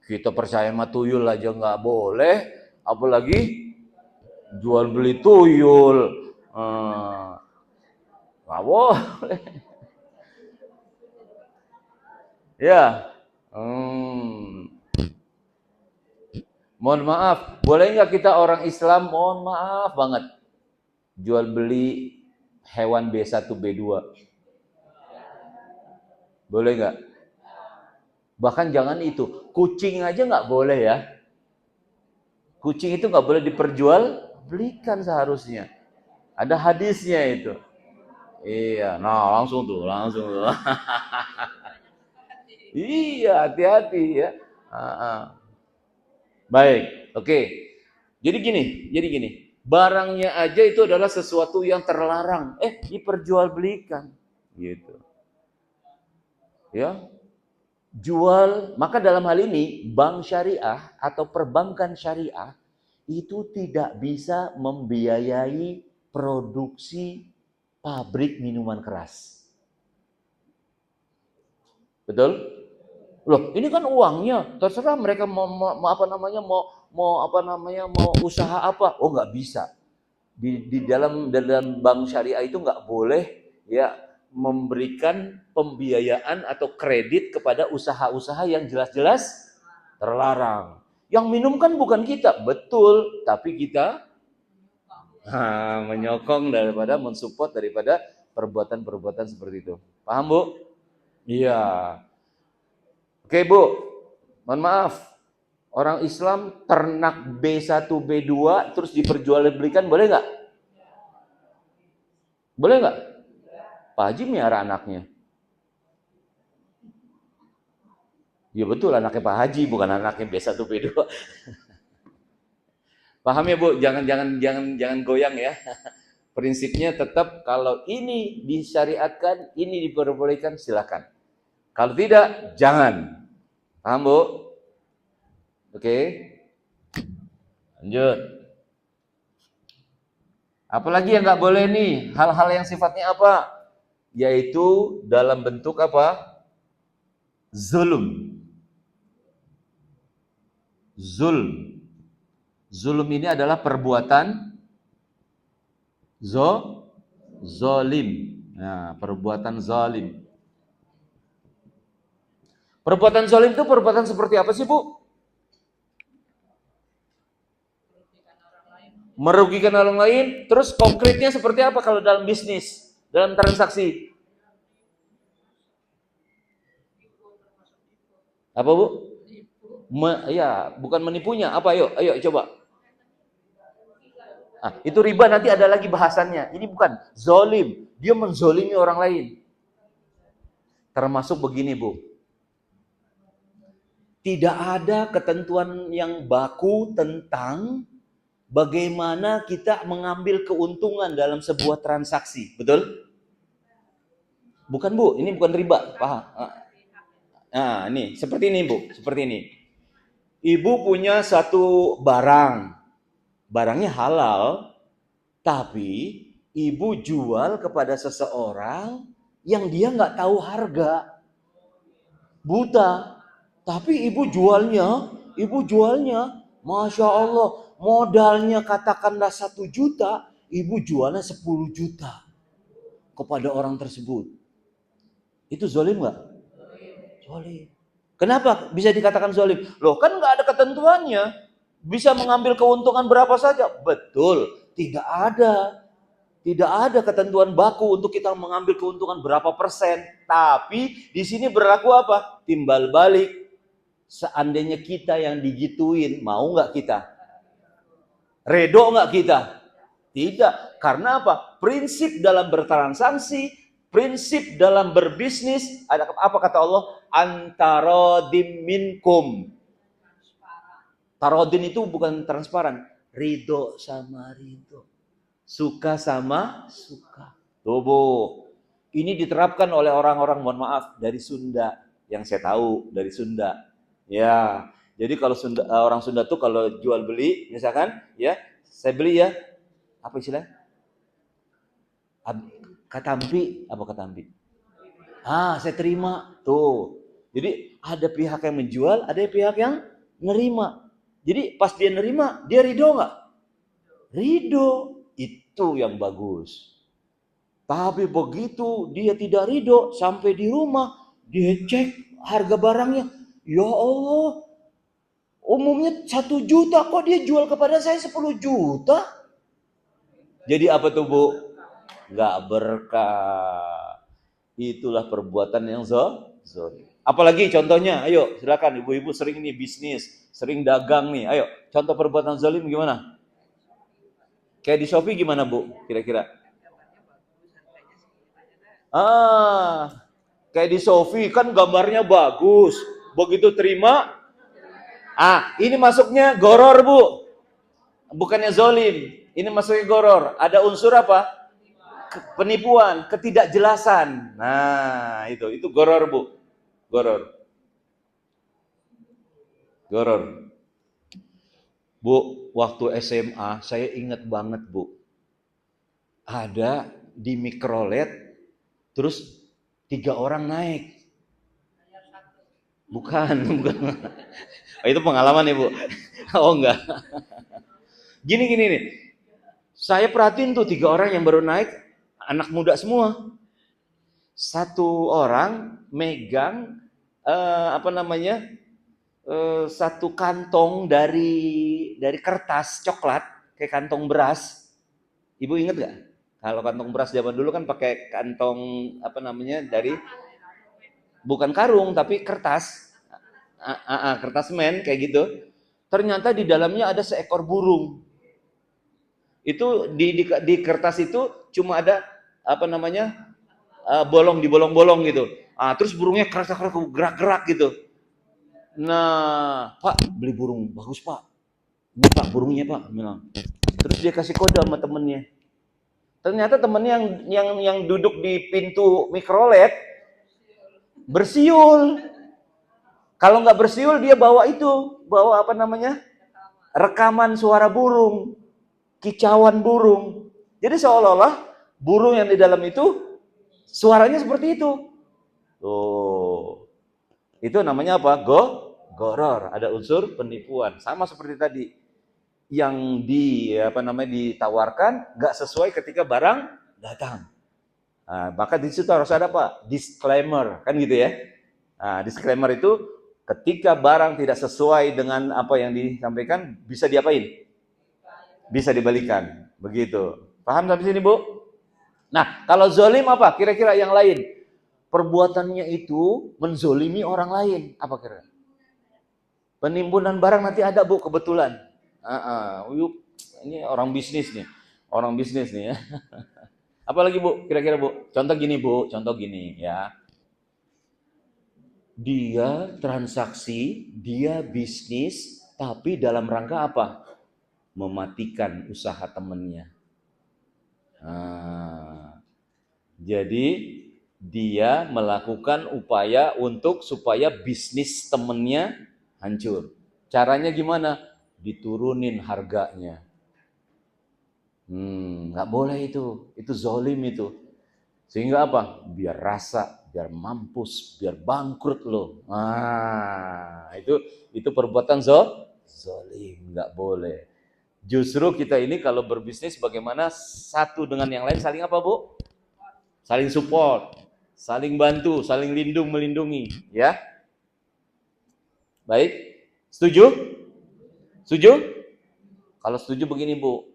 Kita percaya sama tuyul aja nggak boleh, apalagi jual beli tuyul. Nggak boleh. Ya. Mohon maaf, boleh nggak kita orang Islam, mohon maaf banget, jual beli hewan B1, B2? Boleh nggak? Bahkan jangan itu, kucing aja nggak boleh ya. Kucing itu nggak boleh diperjual-belikan seharusnya. Ada hadisnya itu. Iya, nah langsung tuh. Iya, hati-hati ya. Baik, oke. Jadi gini. Barangnya aja itu adalah sesuatu yang terlarang. Diperjualbelikan. Gitu. Ya. Jual, maka dalam hal ini bank syariah atau perbankan syariah itu tidak bisa membiayai produksi pabrik minuman keras. Betul? Loh, ini kan uangnya, terserah mereka mau usaha apa. Nggak bisa. Di dalam bank syariah itu nggak boleh ya memberikan pembiayaan atau kredit kepada usaha-usaha yang jelas-jelas terlarang. Yang minum kan bukan kita, betul, tapi kita menyokong daripada mensupport daripada perbuatan-perbuatan seperti itu. Paham, Bu? Iya. Oke, Bu. Mohon maaf. Orang Islam ternak B1, B2 terus diperjualbelikan, boleh nggak? Boleh nggak? Pak Haji miara anaknya. Ya betul, anaknya Pak Haji, bukan anaknya B1, B2. Paham ya, Bu? Jangan goyang ya. Prinsipnya tetap kalau ini disyariatkan, ini diperbolehkan, silakan. Kalau tidak, jangan. Paham, Bu? Oke. Lanjut. Apalagi yang nggak boleh nih? Hal-hal yang sifatnya apa? Yaitu dalam bentuk apa? Zulm. Zulm. Zulm ini adalah perbuatan zolim. Nah, perbuatan zalim. Perbuatan zalim itu perbuatan seperti apa sih, Bu? Merugikan orang lain. Terus konkretnya seperti apa kalau dalam bisnis, dalam transaksi? Apa, Bu? Ya, bukan menipunya. Apa? Ayo coba. Itu riba, nanti ada lagi bahasannya. Ini bukan zolim. Dia menzolimi orang lain. Termasuk begini, Bu. Tidak ada ketentuan yang baku tentang bagaimana kita mengambil keuntungan dalam sebuah transaksi. Betul? Bukan, Bu. Ini bukan riba. Paham? Nah, ini. Seperti ini, Bu. Seperti ini. Ibu punya satu barang. Barangnya halal. Tapi ibu jual kepada seseorang yang dia nggak tahu harga. Buta. Tapi ibu jualnya, Masya Allah, modalnya katakanlah 1 juta, ibu jualnya 10 juta kepada orang tersebut. Itu zalim nggak? Zalim. Kenapa bisa dikatakan zalim? Loh, kan nggak ada ketentuannya. Bisa mengambil keuntungan berapa saja. Betul, tidak ada. Tidak ada ketentuan baku untuk kita mengambil keuntungan berapa persen. Tapi di sini berlaku apa? Timbal balik. Seandainya kita yang digituin, mau nggak kita? Redo nggak kita? Tidak. Karena apa? Prinsip dalam bertransaksi, prinsip dalam berbisnis, ada apa kata Allah? Antarodim minkum. Tarodin itu bukan transparan. Ridho sama ridho. Suka sama suka. Tuh, Bu. Ini diterapkan oleh orang-orang, mohon maaf, dari Sunda. Yang saya tahu, dari Sunda. Ya, jadi kalau orang Sunda tuh kalau jual beli, misalkan, ya, saya beli ya, apa istilahnya? Katampi, apa katampi? Saya terima, tuh. Jadi ada pihak yang menjual, ada pihak yang nerima. Jadi pas dia nerima, dia ridho nggak? Ridho, itu yang bagus. Tapi begitu dia tidak ridho, sampai di rumah, dia cek harga barangnya. Ya Allah, umumnya 1 juta, kok dia jual kepada saya 10 juta? Jadi apa tuh, Bu? Nggak berkah. Itulah perbuatan yang zalim. Apalagi contohnya, ayo silakan ibu-ibu sering nih bisnis, sering dagang nih. Ayo, contoh perbuatan zalim gimana? Kayak di Shopee gimana, Bu? Kira-kira? Kayak di Shopee kan gambarnya bagus. Begitu terima, ini masuknya goror, Bu. Bukannya zolim. Ini masuknya goror. Ada unsur apa? Penipuan, ketidakjelasan. Nah, itu goror, Bu. Goror. Bu, waktu SMA saya ingat banget, Bu. Ada di mikrolet, terus 3 orang naik. Bukan. Itu pengalaman ya, Bu? Oh enggak. Gini nih. Saya perhatiin tuh 3 orang yang baru naik, anak muda semua. satu orang megang satu kantong dari kertas coklat kayak kantong beras. Ibu inget gak? Kalau kantong beras zaman dulu kan pakai kantong dari bukan karung tapi kertas, kertas men kayak gitu. Ternyata di dalamnya ada seekor burung. Itu di kertas itu cuma ada bolong di bolong-bolong gitu. Terus burungnya kerak-kerak gerak-gerak gitu. Nah, Pak, beli burung bagus Pak. Ini Pak burungnya Pak, bilang. Terus dia kasih kode sama temennya. Ternyata temennya yang duduk di pintu mikrolet bersiul. Kalau nggak bersiul dia bawa rekaman suara burung, kicauan burung. Jadi seolah-olah burung yang di dalam itu suaranya seperti itu. Tuh. Itu namanya apa? Goror. Ada unsur penipuan. Sama seperti tadi. Yang ditawarkan nggak sesuai ketika barang datang. Maka di situ harus ada apa? Disclaimer, kan gitu ya. Disclaimer itu ketika barang tidak sesuai dengan apa yang disampaikan, bisa diapain? Bisa dibalikan. Begitu. Paham sampai sini, Bu? Nah, kalau zolim apa? Kira-kira yang lain. Perbuatannya itu menzolimi orang lain. Apa kira? Penimbunan barang nanti ada, Bu, kebetulan. Ini orang bisnis nih. Orang bisnis nih ya. Apalagi Bu, kira-kira Bu? Contoh gini Bu, contoh gini ya. Dia transaksi, dia bisnis, tapi dalam rangka apa? Mematikan usaha temennya. Jadi dia melakukan upaya supaya bisnis temennya hancur. Caranya gimana? Diturunin harganya. Nggak boleh itu zolim itu. Sehingga apa? Biar rasa, biar mampus, biar bangkrut lo. Itu perbuatan zolim, nggak boleh. Justru kita ini kalau berbisnis bagaimana satu dengan yang lain saling apa, Bu? Saling support, saling bantu, saling melindungi, ya. Baik, setuju? Setuju? Kalau setuju begini, Bu.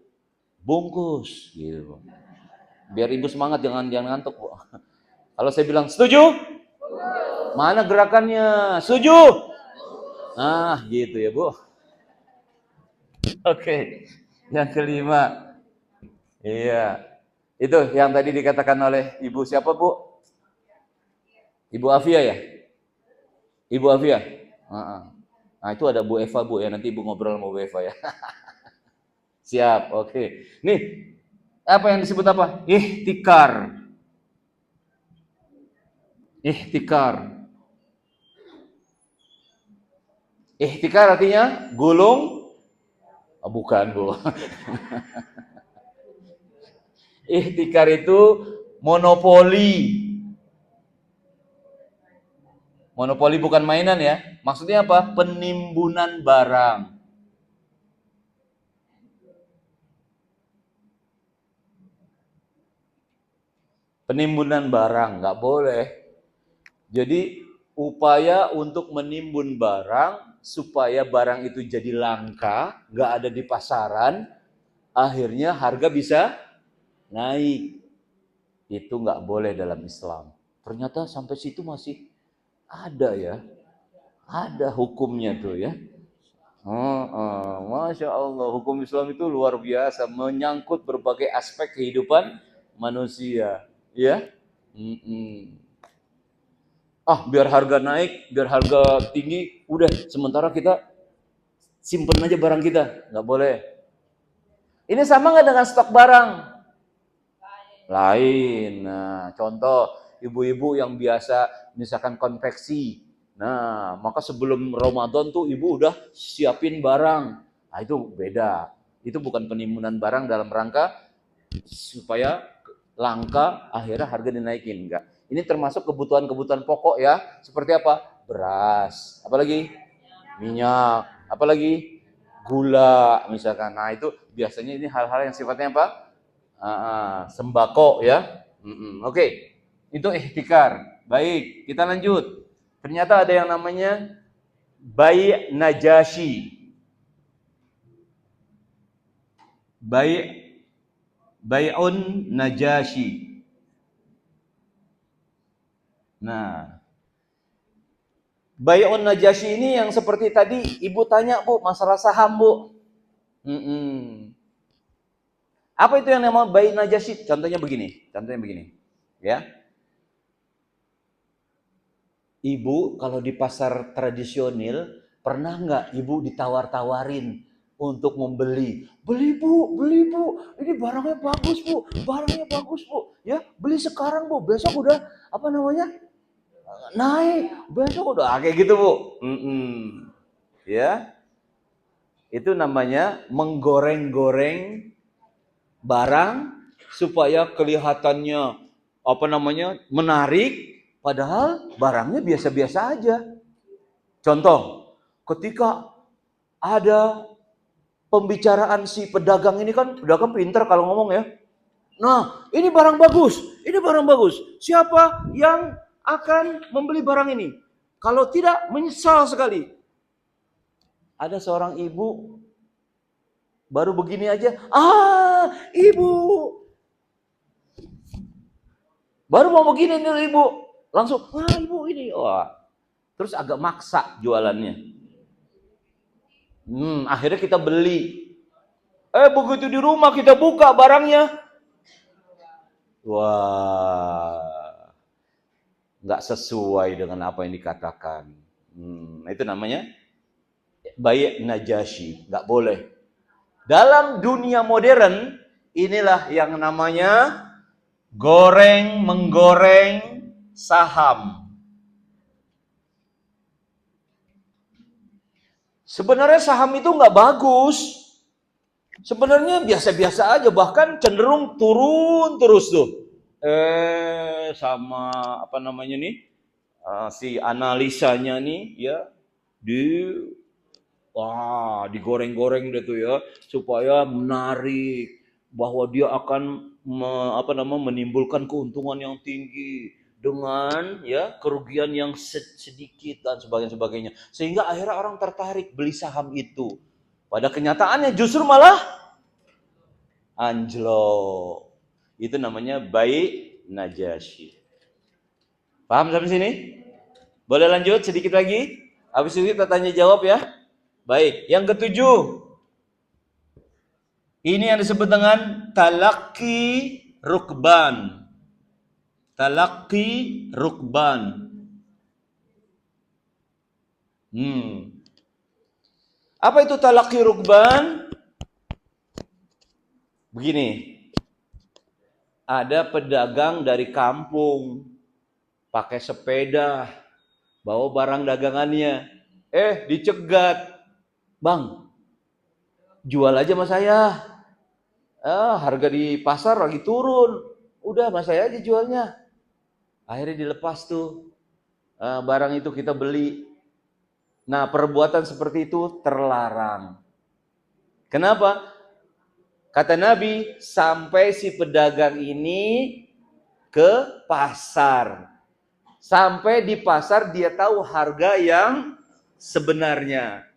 Bungkus gitu. Biar ibu semangat, jangan ngantuk, Bu. Kalau saya bilang setuju? Mana gerakannya? Setuju? Gitu ya, Bu. Oke. Yang kelima. Iya. Itu yang tadi dikatakan oleh Ibu siapa, Bu? Ibu Afia ya? Ibu Afia? Nah, itu ada Bu Eva, Bu ya. Nanti Ibu ngobrol sama Bu Eva ya. Siap, oke. Nih, apa yang disebut apa? Ihtikar. Ihtikar artinya gulung? Bukan, Bu. Ihtikar itu monopoli. Monopoli bukan mainan ya. Maksudnya apa? Penimbunan barang. Penimbunan barang, nggak boleh. Jadi upaya untuk menimbun barang supaya barang itu jadi langka, nggak ada di pasaran, akhirnya harga bisa naik. Itu nggak boleh dalam Islam. Ternyata sampai situ masih ada ya. Ada hukumnya tuh ya. Masya Allah, hukum Islam itu luar biasa, menyangkut berbagai aspek kehidupan manusia. Ya, biar harga naik, biar harga tinggi, udah sementara kita simpen aja barang kita, nggak boleh. Ini sama nggak dengan stok barang? Lain. Nah, contoh ibu-ibu yang biasa misalkan konveksi. Nah, maka sebelum Ramadan tuh ibu udah siapin barang. Nah, itu beda. Itu bukan penimbunan barang dalam rangka supaya langka, akhirnya harga dinaikin. Enggak. Ini termasuk kebutuhan-kebutuhan pokok ya. Seperti apa? Beras. Apalagi? Minyak. Apalagi? Gula misalkan. Nah, itu biasanya ini hal-hal yang sifatnya apa? Sembako ya. Oke. Itu ihtikar. Baik, kita lanjut. Ternyata ada yang namanya bai' najashi. Bai'un najashi. Nah, bai'un najashi ini yang seperti tadi Ibu tanya, Bu, masalah saham, Bu. Apa itu yang namanya bai' najashi? Contohnya begini. Ya. Ibu kalau di pasar tradisional pernah nggak Ibu ditawar-tawarin untuk membeli? Beli Bu, ini barangnya bagus Bu, ya beli sekarang Bu, besok udah apa namanya naik, besok udah kayak gitu Bu. Ya, itu namanya menggoreng-goreng barang supaya kelihatannya apa namanya menarik, padahal barangnya biasa-biasa aja. Contoh, ketika ada pembicaraan si pedagang ini, kan pedagang pinter kalau ngomong ya. Nah, ini barang bagus. Siapa yang akan membeli barang ini? Kalau tidak, menyesal sekali. Ada seorang ibu baru begini aja, ibu. Baru mau begini nih ibu, langsung, ibu ini. Wah, terus agak maksa jualannya. Akhirnya kita beli. Begitu di rumah kita buka barangnya, wah, nggak sesuai dengan apa yang dikatakan. Itu namanya bai' najashi, nggak boleh. Dalam dunia modern, inilah yang namanya menggoreng saham. Sebenarnya saham itu nggak bagus. Sebenarnya biasa-biasa aja, bahkan cenderung turun terus tuh. Sama apa namanya nih, si analisanya nih ya, digoreng-goreng deh tuh ya, supaya menarik bahwa dia akan menimbulkan keuntungan yang tinggi dengan ya kerugian yang sedikit dan sebagainya, sehingga akhirnya orang tertarik beli saham itu. Pada kenyataannya justru malah anjlok. Itu namanya bai' najashi. Paham sampai sini? Boleh lanjut sedikit lagi? Habis itu kita tanya jawab ya. Baik, yang ketujuh. Ini yang disebut dengan talaqi rukban. Talaqi rukban. Apa itu talaqi rukban? Begini. Ada pedagang dari kampung pakai sepeda, bawa barang dagangannya. Dicegat. Bang, jual aja sama saya. Harga di pasar lagi turun. Udah sama saya aja jualnya. Akhirnya dilepas tuh. Barang itu kita beli. Nah, perbuatan seperti itu terlarang. Kenapa? Kata Nabi, sampai si pedagang ini ke pasar. Sampai di pasar dia tahu harga yang sebenarnya.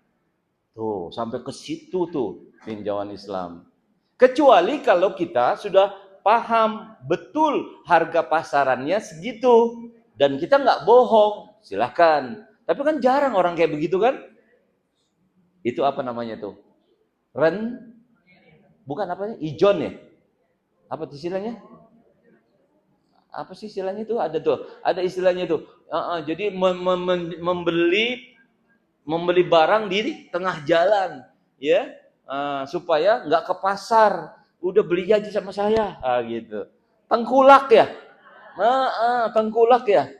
Tuh, sampai ke situ tuh tinjauan Islam. Kecuali kalau kita sudah paham betul harga pasarannya segitu dan kita nggak bohong, silahkan. Tapi kan jarang orang kayak begitu kan? Itu apa namanya tuh? Bukan apanya? Ijon ya? Apa istilahnya? Apa sih istilahnya itu? Ada tuh, ada istilahnya tuh. Jadi membeli barang di tengah jalan, ya, supaya nggak ke pasar. Udah beli aja sama saya, gitu. Tengkulak ya, tengkulak ya,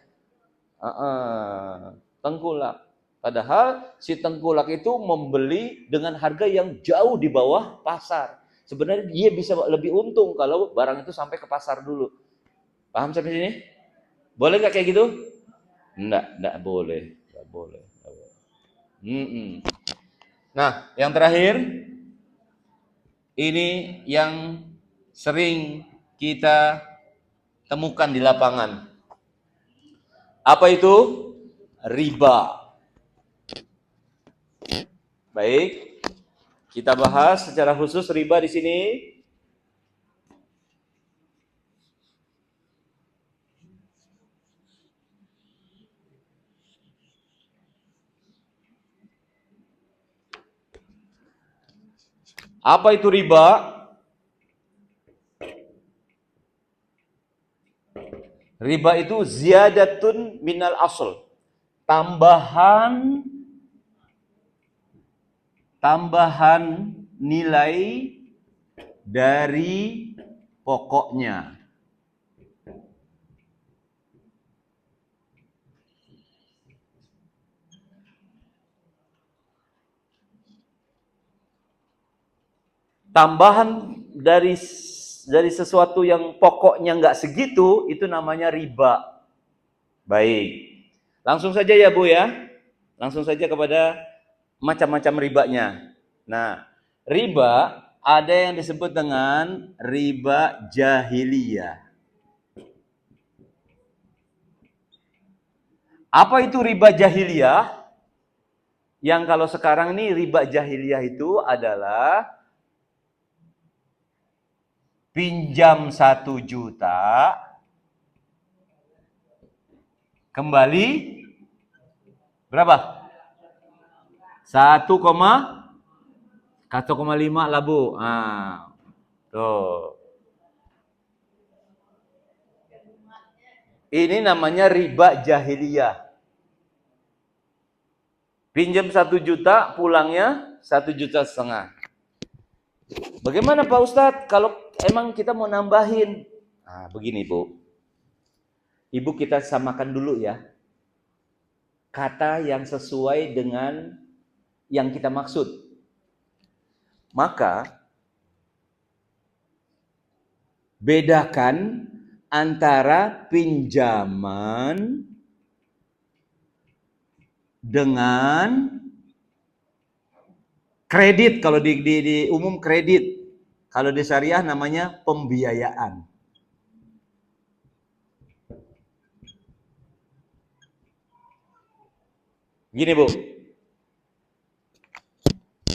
tengkulak. Padahal si tengkulak itu membeli dengan harga yang jauh di bawah pasar. Sebenarnya dia bisa lebih untung kalau barang itu sampai ke pasar dulu. Paham sampai sini? Boleh nggak kayak gitu? Nggak boleh. Nah, yang terakhir, ini yang sering kita temukan di lapangan. Apa itu? Riba. Baik, kita bahas secara khusus riba di sini. Apa itu riba? Riba itu ziyadatun minal asl. Tambahan nilai dari pokoknya. Tambahan dari sesuatu yang pokoknya nggak segitu, itu namanya riba. Baik, langsung saja ya Bu ya. Langsung saja kepada macam-macam ribanya. Nah, riba ada yang disebut dengan riba jahiliyah. Apa itu riba jahiliyah? Yang kalau sekarang ini riba jahiliyah itu adalah pinjam 1 juta, kembali berapa? 1,5 lah Bu. Tuh. Ini namanya riba jahiliyah. Pinjam 1 juta, pulangnya 1,5 juta. Bagaimana Pak Ustadz kalau emang kita mau nambahin? Nah, begini Bu. Ibu kita samakan dulu ya. Kata yang sesuai dengan yang kita maksud. Maka bedakan antara pinjaman dengan kredit. Kalau di umum kredit, kalau di syariah namanya pembiayaan. Gini Bu,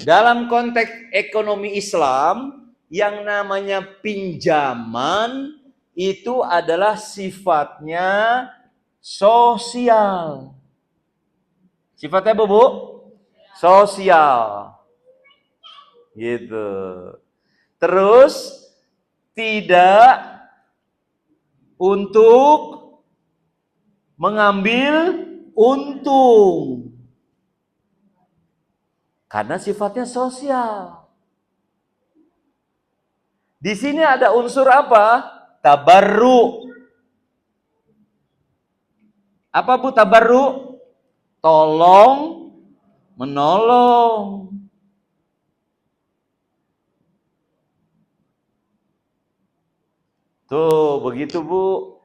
dalam konteks ekonomi Islam, yang namanya pinjaman itu adalah sifatnya sosial. Sifatnya apa Bu? Sosial. Gitu. Terus tidak untuk mengambil untung. Karena sifatnya sosial. Di sini ada unsur apa? Tabarru. Apa Bu tabarru? Tolong menolong. Tuh, begitu Bu.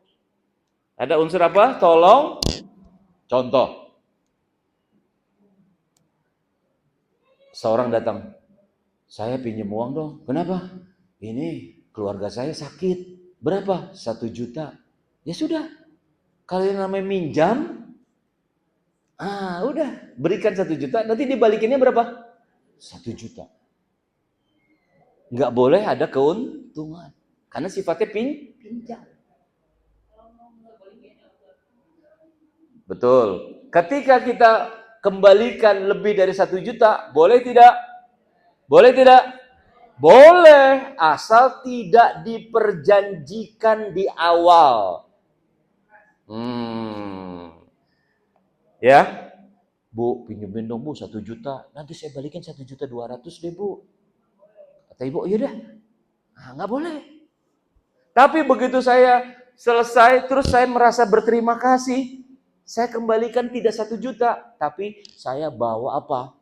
Ada unsur apa? Tolong. Contoh. Seorang datang, saya pinjam uang dong. Kenapa? Ini keluarga saya sakit. Berapa? 1 juta. Ya sudah. Kalau yang namanya minjam, udah. Berikan 1 juta, nanti dibalikinnya berapa? 1 juta. Nggak boleh ada keuntungan. Karena sifatnya pinjam. Betul. Ketika kita kembalikan lebih dari 1 juta, boleh tidak? Boleh tidak? Boleh, asal tidak diperjanjikan di awal. Ya, Bu, pinjemin dong Bu 1 juta. Nanti saya balikin 1,2 juta deh Bu. Kata ibu, iya dah. Nggak boleh. Tapi begitu saya selesai, terus saya merasa berterima kasih. Saya kembalikan tidak 1 juta, tapi saya bawa apa?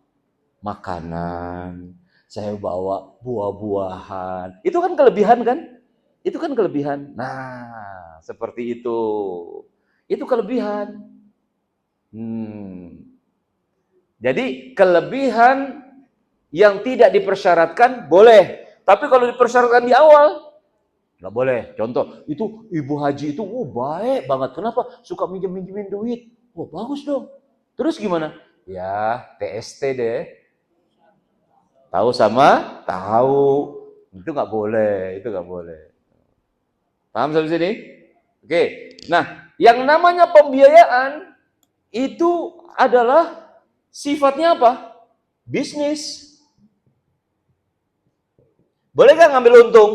Makanan, saya bawa buah-buahan. Itu kan kelebihan kan? Itu kan kelebihan. Nah, seperti itu. Itu kelebihan. Jadi kelebihan yang tidak dipersyaratkan boleh. Tapi kalau dipersyaratkan di awal, Nggak boleh. Contoh, itu ibu haji itu baik banget. Kenapa? Suka minjem-minjemin duit. Wah, bagus dong. Terus gimana? Ya, TST deh. Tahu sama? Tahu. Itu nggak boleh. Itu nggak boleh. Paham sampai sini? Oke. Nah, yang namanya pembiayaan itu adalah sifatnya apa? Bisnis. Boleh nggak ngambil untung?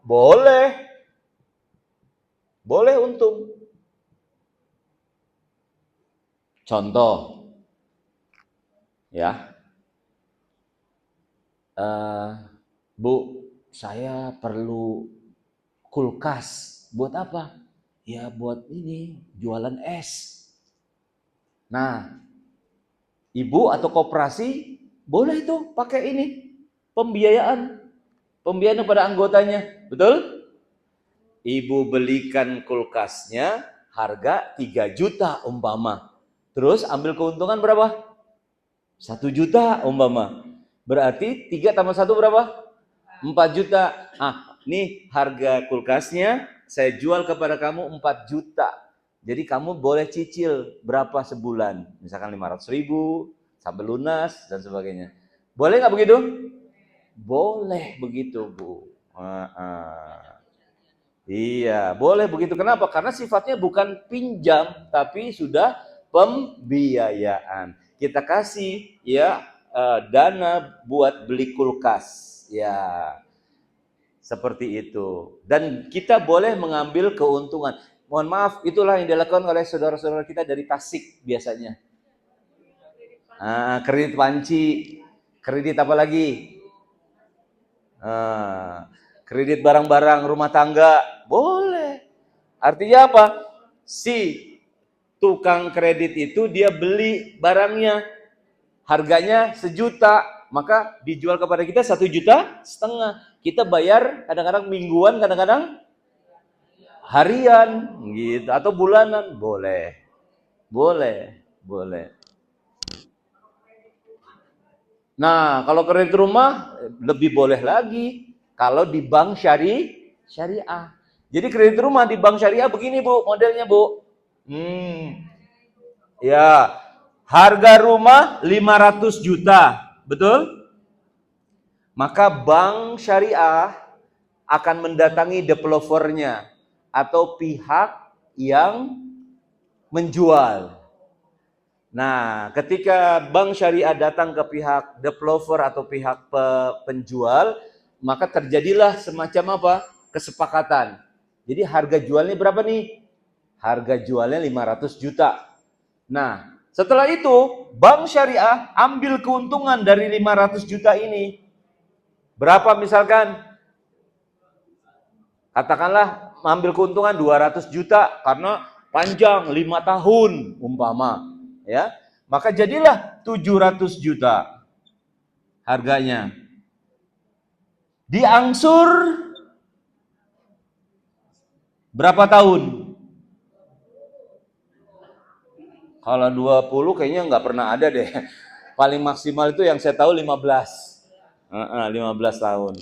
Boleh. Boleh untung. Contoh, ya, Bu, saya perlu kulkas. Buat apa? Ya buat ini, jualan es. Nah, ibu atau koperasi boleh itu pakai ini, pembiayaan. Pembiayaan kepada anggotanya. Betul? Ibu belikan kulkasnya harga 3 juta umpama. Terus ambil keuntungan berapa? 1 juta umpama. Berarti 3 tambah 1 berapa? 4 juta. Nih harga kulkasnya saya jual kepada kamu 4 juta. Jadi kamu boleh cicil berapa sebulan. Misalkan 500.000 sampai lunas dan sebagainya. Boleh nggak begitu? Boleh begitu, Bu. Iya, boleh begitu. Kenapa? Karena sifatnya bukan pinjam, tapi sudah pembiayaan. Kita kasih ya dana buat beli kulkas. Ya, seperti itu. Dan kita boleh mengambil keuntungan. Mohon maaf, itulah yang dilakukan oleh saudara-saudara kita dari Tasik biasanya. Kredit panci, kredit apa lagi? Kredit barang-barang rumah tangga, boleh. Artinya apa? Si tukang kredit itu dia beli barangnya, harganya 1 juta, maka dijual kepada kita 1,5 juta. Kita bayar kadang-kadang mingguan, kadang-kadang harian, gitu, atau bulanan, boleh. Nah, kalau kredit rumah lebih boleh lagi kalau di bank syariah. Jadi kredit rumah di bank syariah begini, Bu, modelnya, Bu. Ya, harga rumah 500 juta, betul? Maka bank syariah akan mendatangi developernya atau pihak yang menjual. Nah, ketika bank syariah datang ke pihak developer atau pihak penjual, maka terjadilah semacam apa? Kesepakatan. Jadi harga jualnya berapa nih? Harga jualnya 500 juta. Nah, setelah itu bank syariah ambil keuntungan dari 500 juta ini. Berapa misalkan? Katakanlah ambil keuntungan 200 juta karena panjang 5 tahun umpama, ya. Maka jadilah 700 juta harganya. Diangsur berapa tahun? Kalau 20 kayaknya nggak pernah ada deh. Paling maksimal itu yang saya tahu 15. 15 tahun.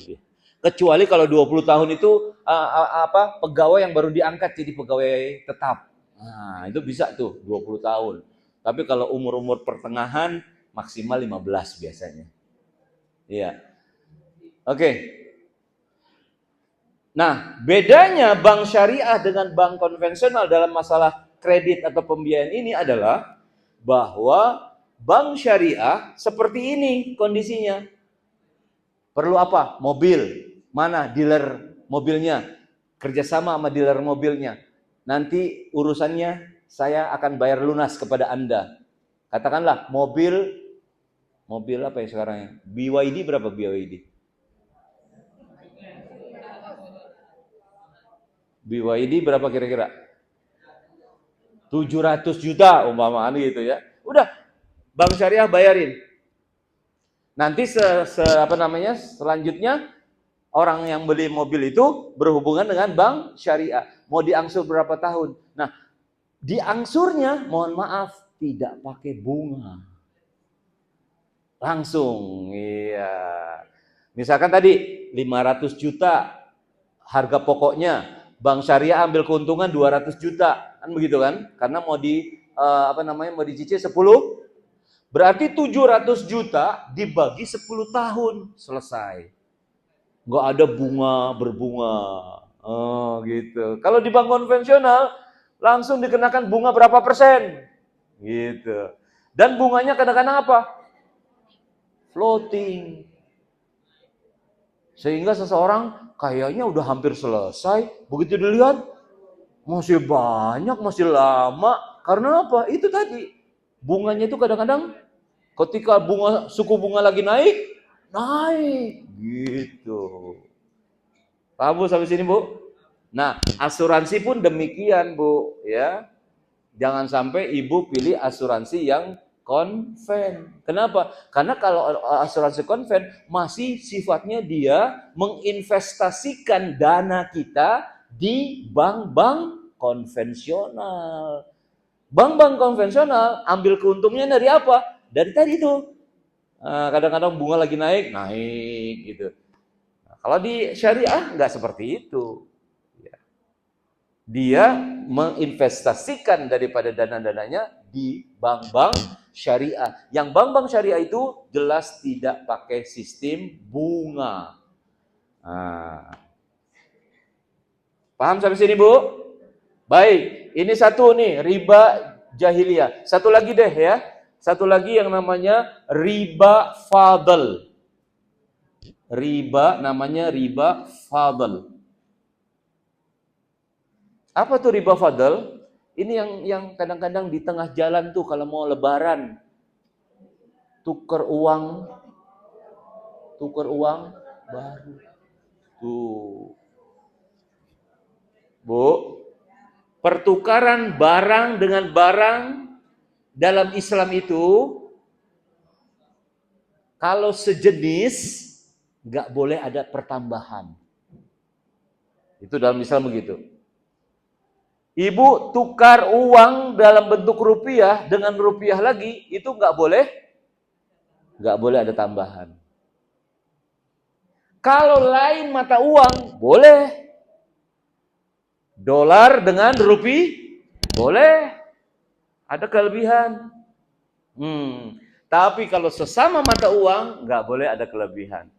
Kecuali kalau 20 tahun itu pegawai yang baru diangkat jadi pegawai tetap. Nah, itu bisa tuh 20 tahun. Tapi kalau umur-umur pertengahan maksimal 15 biasanya. Iya. Oke. Nah, bedanya bank syariah dengan bank konvensional dalam masalah kredit atau pembiayaan ini adalah bahwa bank syariah seperti ini kondisinya. Perlu apa? Mobil. Mana dealer mobilnya? Kerjasama sama dealer mobilnya. Nanti urusannya saya akan bayar lunas kepada Anda. Katakanlah mobil apa ya sekarang ya? BYD berapa BYD? BYD berapa kira-kira? 700 juta umpama gitu ya. Udah, bank syariah bayarin. Nanti selanjutnya orang yang beli mobil itu berhubungan dengan bank syariah. Mau diangsur berapa tahun? Nah, diangsurnya mohon maaf tidak pakai bunga. Langsung, iya. Misalkan tadi 500 juta harga pokoknya, bank syariah ambil keuntungan 200 juta, kan begitu kan? Karena mau mau dicicil 10, berarti 700 juta dibagi 10 tahun, selesai. Nggak ada berbunga. Oh gitu. Kalau di bank konvensional, langsung dikenakan bunga berapa persen? Gitu. Dan bunganya kadang-kadang apa? Floating. Sehingga seseorang kayaknya udah hampir selesai, begitu dilihat masih banyak, masih lama. Karena apa? Itu tadi. Bunganya itu kadang-kadang ketika suku bunga lagi naik, naik gitu. Paham Bu sampai sini Bu? Nah, asuransi pun demikian Bu, ya. Jangan sampai ibu pilih asuransi yang konven. Kenapa? Karena kalau asuransi konven masih sifatnya dia menginvestasikan dana kita di bank-bank konvensional. Bank-bank konvensional ambil keuntungannya dari apa? Dari tadi itu. Kadang-kadang bunga lagi naik, naik gitu. Nah, kalau di syariah nggak seperti itu. Dia menginvestasikan daripada dana-dananya di bank-bank syariah. Yang bank-bank syariah itu jelas tidak pakai sistem bunga. Nah, paham sampai sini Bu? Baik, ini satu nih, riba jahiliyah. Satu lagi deh ya. Satu lagi yang namanya riba fadl. Namanya riba fadl. Apa tuh riba fadl? Ini yang kadang-kadang di tengah jalan tuh kalau mau lebaran tukar uang baru. Tuh. Bu, pertukaran barang dengan barang dalam Islam itu kalau sejenis nggak boleh ada pertambahan. Itu dalam Islam begitu. Ibu tukar uang dalam bentuk rupiah dengan rupiah lagi, itu nggak boleh ada tambahan. Kalau lain mata uang, boleh. Dolar dengan rupiah, boleh. Ada kelebihan. Tapi kalau sesama mata uang, nggak boleh ada kelebihan.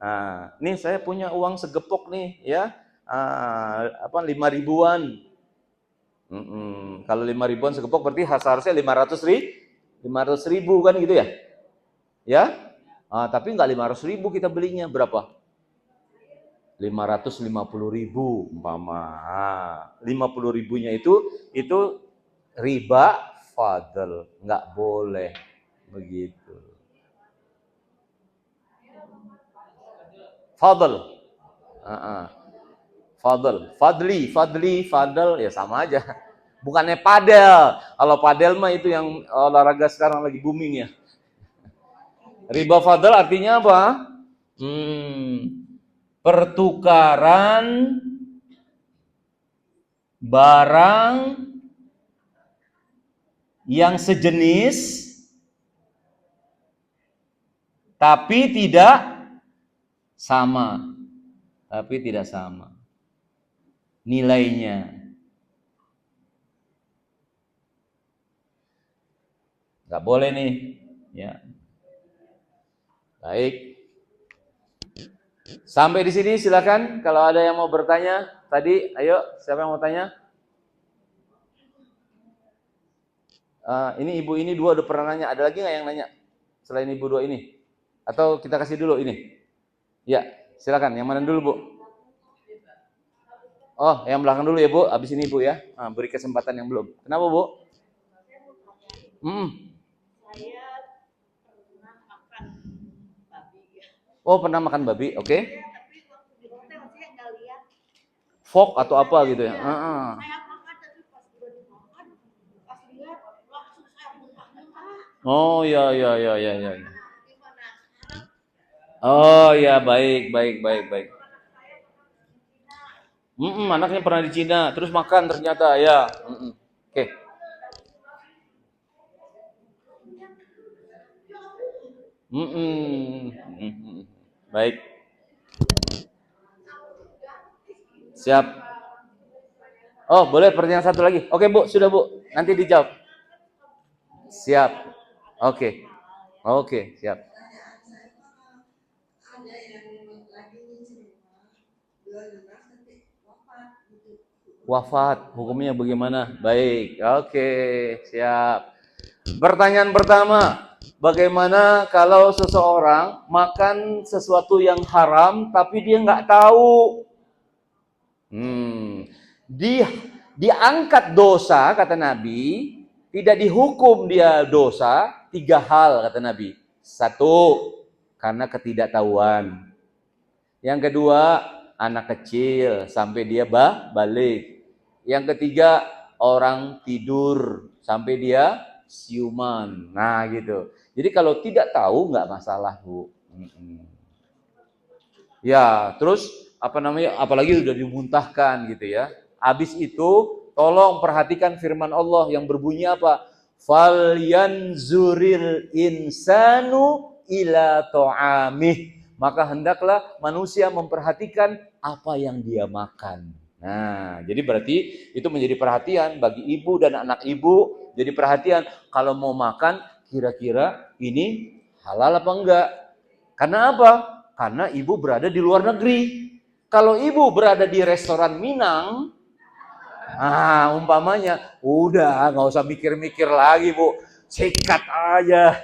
Nah, nih saya punya uang segepok nih, ya. 5 ribuan. Kalau 5 ribuan segepok berarti seharusnya 500 ribu kan gitu ya? Ya? Tapi nggak 500 ribu kita belinya, berapa? 550 ribu umpama. 50 ribunya itu riba fadl, nggak boleh begitu. Fadl. Fadl ya sama aja. Bukannya padel. Kalau padel mah itu yang olahraga sekarang lagi booming ya. Riba fadl artinya apa? Pertukaran barang yang sejenis tapi tidak sama. Nilainya. Nggak boleh nih. Ya. Baik. Sampai di sini silakan. Kalau ada yang mau bertanya tadi, ayo siapa yang mau tanya? Ini ibu ini dua udah pernah nanya. Ada lagi nggak yang nanya selain ibu dua ini? Atau kita kasih dulu ini? Ya, silakan. Yang mana dulu Bu? Oh, yang belakang dulu ya Bu. Abis ini Bu ya. Beri kesempatan yang belum. Kenapa Bu? Saya pernah makan babi. Oh, pernah makan babi, oke. Okay. Tapi waktu di hotel saya nggak lihat. Fok atau apa gitu ya? Saya makan tapi pas udah dimakan, pas lihat langsung saya muntah-muntah. Oh ya. Oh ya, baik. Anaknya pernah di Cina, terus makan ternyata ya. Oke. Baik. Siap. Oh, boleh pertanyaan satu lagi. Oke, Bu, sudah, Bu. Nanti dijawab. Siap. Oke. Oke, siap. Wafat, hukumnya bagaimana? Baik. Oke, siap. Pertanyaan pertama, bagaimana kalau seseorang makan sesuatu yang haram tapi dia nggak tahu? Dia diangkat dosa, kata Nabi, tidak dihukum dia dosa, 3 hal kata Nabi. 1, karena ketidaktahuan. Yang kedua, anak kecil sampai dia balik. Yang ketiga, orang tidur sampai dia siuman. Nah gitu. Jadi kalau tidak tahu nggak masalah, Bu. Ya, terus apalagi sudah dimuntahkan gitu ya. Habis itu tolong perhatikan firman Allah yang berbunyi apa? Falyanzuril insanu ila ta'amih. Maka hendaklah manusia memperhatikan apa yang dia makan. Nah, jadi berarti itu menjadi perhatian bagi ibu dan anak ibu. Jadi perhatian kalau mau makan kira-kira ini halal apa enggak? Karena apa? Karena ibu berada di luar negeri. Kalau ibu berada di restoran Minang, umpamanya, udah nggak usah mikir-mikir lagi, Bu. Sikat aja.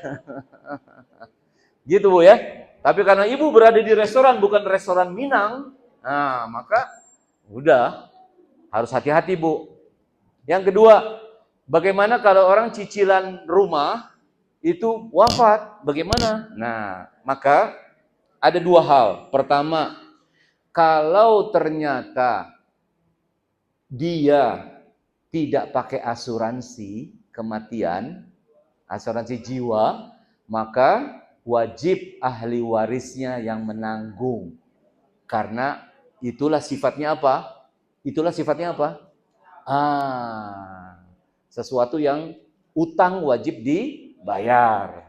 Gitu, Bu ya. Tapi karena ibu berada di restoran, bukan restoran Minang, maka udah harus hati-hati, Bu. Yang kedua, bagaimana kalau orang cicilan rumah itu wafat? Bagaimana? Nah, maka ada 2 hal. Pertama, kalau ternyata dia tidak pakai asuransi kematian, asuransi jiwa, maka wajib ahli warisnya yang menanggung. Karena itulah sifatnya apa? Itulah sifatnya apa? Sesuatu yang utang wajib dibayar.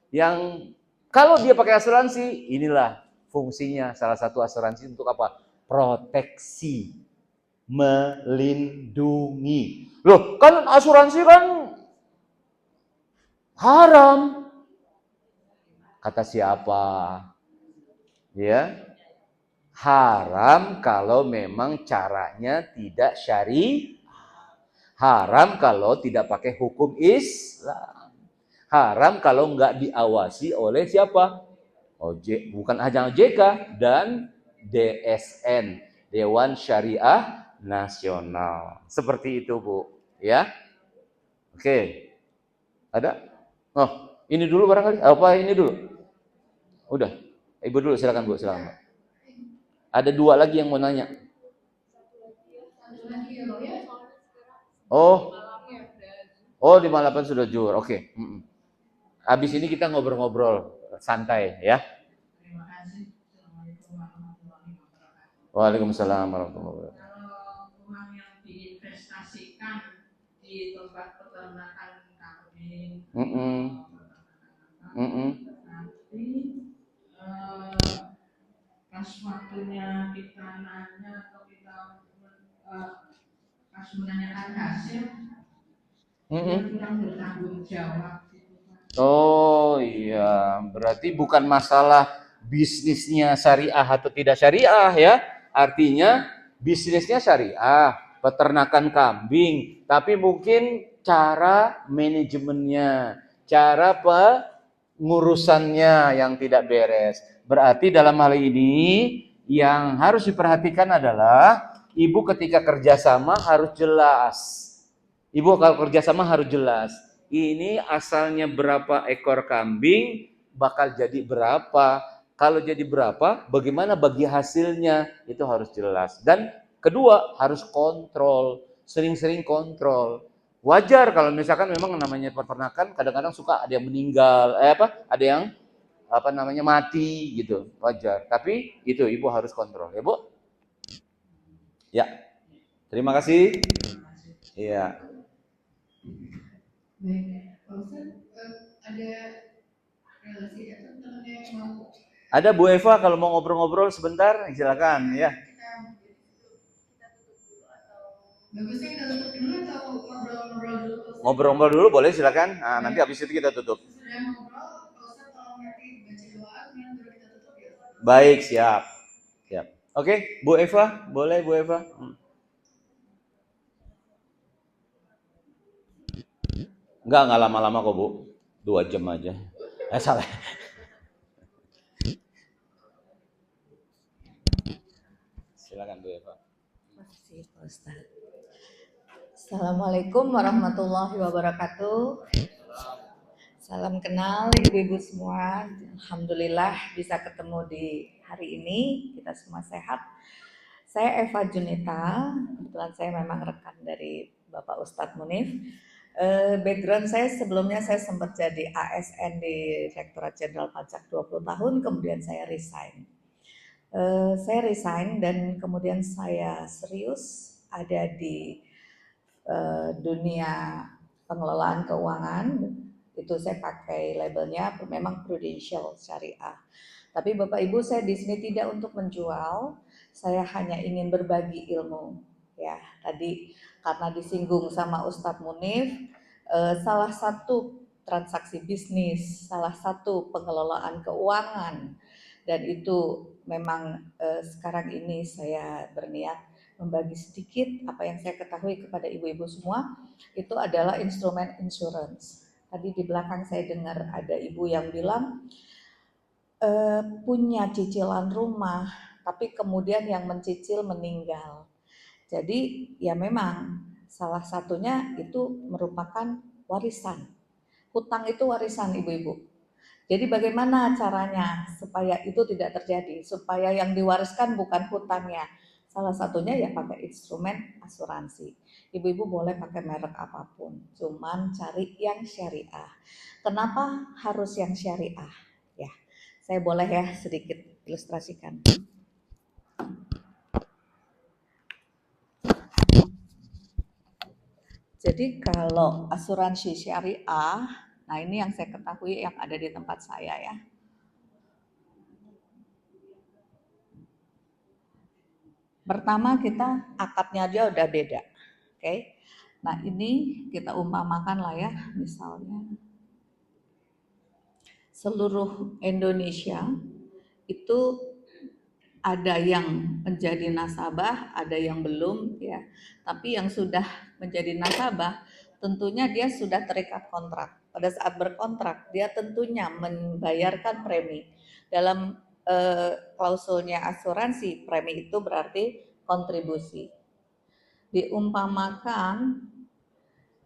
Yang kalau dia pakai asuransi, inilah fungsinya salah satu asuransi untuk apa? Proteksi, melindungi. Loh, kan asuransi kan haram. Kata siapa? Ya. Haram kalau memang caranya tidak syari. Haram kalau tidak pakai hukum Islam. Haram kalau nggak diawasi oleh siapa? Bukan hanya OJK dan DSN, Dewan Syariah Nasional. Seperti itu, Bu. Ya. Oke. Ada? Oh, ini dulu barangkali. Apa ini dulu? Udah. Ibu dulu, silakan, Bu. Silakan. Ada 2 lagi yang mau nanya. Oh, 58 sudah zuhur. Oke. Habis ini kita ngobrol-ngobrol santai ya. Waalaikumsalam warahmatullahi wabarakatuh. Kalau uang yang diinvestasikan di tempat peternakan kambing, nanti pas waktunya kita nanya atau kita pas menanyakan hasil, dia kurang bertanggung jawab. Oh iya, berarti bukan masalah bisnisnya syariah atau tidak syariah ya. Artinya bisnisnya syariah, peternakan kambing, tapi mungkin cara manajemennya, cara pengurusannya yang tidak beres. Berarti dalam hal ini yang harus diperhatikan adalah ibu ketika kerjasama harus jelas. Ibu kalau kerjasama harus jelas. Ini asalnya berapa ekor kambing, bakal jadi berapa. Kalau jadi berapa, bagaimana bagi hasilnya, itu harus jelas. Dan kedua, harus kontrol, sering-sering kontrol. Wajar kalau misalkan memang namanya peternakan, kadang-kadang suka ada yang meninggal, ada yang mati gitu, wajar. Tapi itu ibu harus kontrol, ya Bu. Ya, terima kasih. Iya. Baik, Pak Ustadz, ada relasi atau teman yang mau? Ada Bu Eva kalau mau ngobrol-ngobrol sebentar, silakan ya. Bagusnya kita tutup dulu atau ngobrol-ngobrol dulu? Ngobrol-ngobrol dulu boleh, silakan. Nah, nanti habis itu kita tutup. Sudah ngobrol, Pak Ustadz tolong nanti baca doa, kemudian baru kita tutup ya. Baik, siap. Siap. Oke, Bu Eva, boleh Bu Eva? Enggak lama-lama kok Bu. 2 jam aja. Salah. Silakan Bu Eva. Makasih Pak Ustadz. Assalamualaikum warahmatullahi wabarakatuh. Salam kenal ibu-ibu semua. Alhamdulillah bisa ketemu di hari ini. Kita semua sehat. Saya Eva Junita. Kebetulan saya memang rekan dari Bapak Ustadz Munif. Background saya sebelumnya saya sempat jadi ASN di Direktorat Jenderal Pajak 20 tahun, kemudian saya resign. Saya resign dan kemudian saya serius ada di dunia pengelolaan keuangan. Itu saya pakai labelnya memang Prudential Syariah. Tapi Bapak Ibu, saya di sini tidak untuk menjual, saya hanya ingin berbagi ilmu. Ya, tadi karena disinggung sama Ustadz Munif, salah satu transaksi bisnis, salah satu pengelolaan keuangan, dan itu memang sekarang ini saya berniat membagi sedikit apa yang saya ketahui kepada ibu-ibu semua, itu adalah instrumen insurance. Tadi di belakang saya dengar ada ibu yang bilang punya cicilan rumah, tapi kemudian yang mencicil meninggal. Jadi ya memang salah satunya itu merupakan warisan. Hutang itu warisan ibu-ibu. Jadi bagaimana caranya supaya itu tidak terjadi, supaya yang diwariskan bukan hutangnya. Salah satunya ya pakai instrumen asuransi. Ibu-ibu boleh pakai merek apapun, cuman cari yang syariah. Kenapa harus yang syariah? Ya, saya boleh ya sedikit ilustrasikan. Jadi kalau asuransi syariah, nah ini yang saya ketahui yang ada di tempat saya ya. Pertama kita akadnya aja udah beda, oke? Nah ini kita umpamakan lah ya, misalnya seluruh Indonesia itu ada yang menjadi nasabah, ada yang belum ya. Tapi yang sudah menjadi nasabah tentunya dia sudah terikat kontrak. Pada saat berkontrak dia tentunya membayarkan premi. Dalam klausulnya asuransi, premi itu berarti kontribusi. Diumpamakan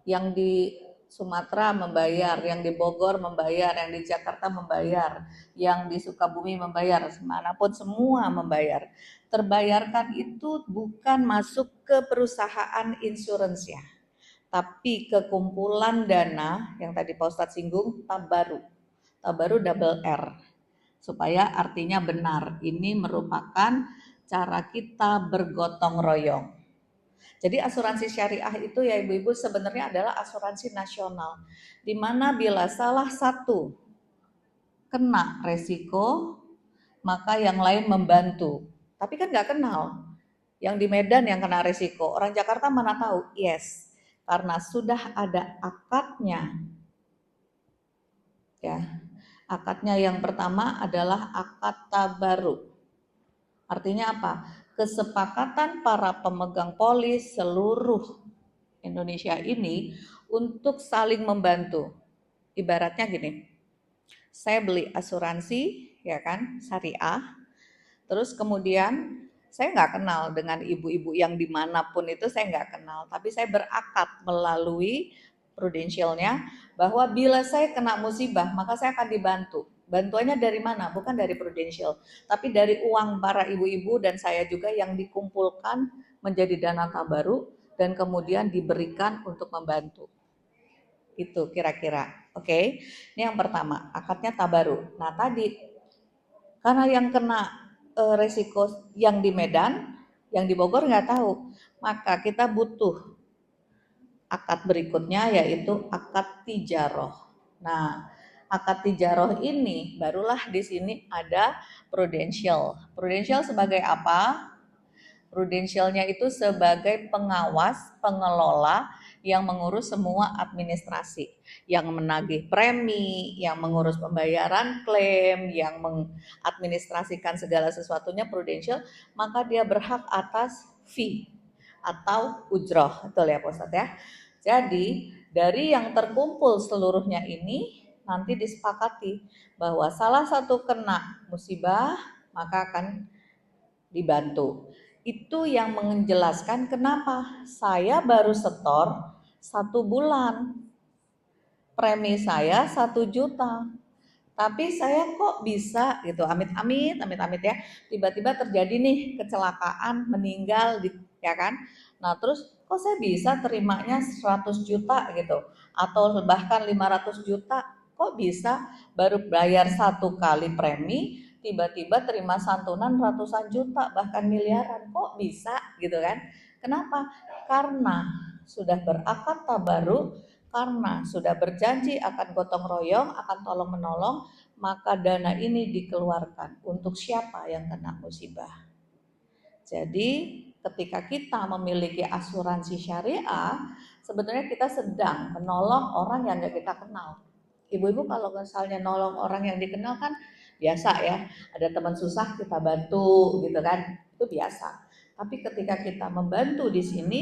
yang di Sumatera membayar, yang di Bogor membayar, yang di Jakarta membayar, yang di Sukabumi membayar, manapun semua membayar. Terbayarkan itu bukan masuk ke perusahaan insurance-nya, tapi ke kumpulan dana yang tadi Pak Ustadz singgung, tabaru. Tabaru double R. Supaya artinya benar, ini merupakan cara kita bergotong royong. Jadi asuransi syariah itu ya ibu-ibu sebenarnya adalah asuransi nasional. Di mana bila salah satu kena resiko, maka yang lain membantu. Tapi kan nggak kenal. Yang di Medan yang kena resiko, orang Jakarta mana tahu? Yes, karena sudah ada akadnya. Ya, akadnya yang pertama adalah akad tabaru. Artinya apa? Kesepakatan para pemegang polis seluruh Indonesia ini untuk saling membantu. Ibaratnya gini, saya beli asuransi, ya kan, syariah, terus kemudian saya nggak kenal dengan ibu-ibu yang dimanapun itu saya nggak kenal, tapi saya berakad melalui prudensialnya bahwa bila saya kena musibah maka saya akan dibantu. Bantuannya dari mana? Bukan dari prudensial, tapi dari uang para ibu-ibu dan saya juga yang dikumpulkan menjadi dana tabaru dan kemudian diberikan untuk membantu. Itu kira-kira. Oke. Ini yang pertama, akadnya tabaru. Nah, tadi karena yang kena resiko yang di Medan, yang di Bogor nggak tahu, maka kita butuh akad berikutnya yaitu akad tijaroh. Nah, akad tijaroh ini barulah di sini ada prudential. Prudential sebagai apa? Prudensialnya itu sebagai pengawas, pengelola yang mengurus semua administrasi, yang menagih premi, yang mengurus pembayaran klaim, yang mengadministrasikan segala sesuatunya prudensial, maka dia berhak atas fee atau ujroh, betul ya Pak Ustadz ya. Jadi dari yang terkumpul seluruhnya ini nanti disepakati bahwa salah satu kena musibah maka akan dibantu. Itu yang menjelaskan kenapa saya baru setor 1 bulan, premi saya 1 juta, tapi saya kok bisa gitu, amit-amit ya, tiba-tiba terjadi nih kecelakaan, meninggal, ya kan. Nah terus kok saya bisa terimanya 100 juta gitu, atau bahkan 500 juta, kok bisa baru bayar 1 kali premi, tiba-tiba terima santunan ratusan juta, bahkan miliaran, kok bisa gitu kan. Kenapa? Karena sudah berakad tabaruk, karena sudah berjanji akan gotong royong, akan tolong menolong, maka dana ini dikeluarkan untuk siapa yang kena musibah. Jadi ketika kita memiliki asuransi syariah, sebenarnya kita sedang menolong orang yang gak kita kenal. Ibu-ibu kalau misalnya nolong orang yang dikenal kan biasa ya, ada teman susah kita bantu gitu kan, itu biasa. Tapi ketika kita membantu di sini,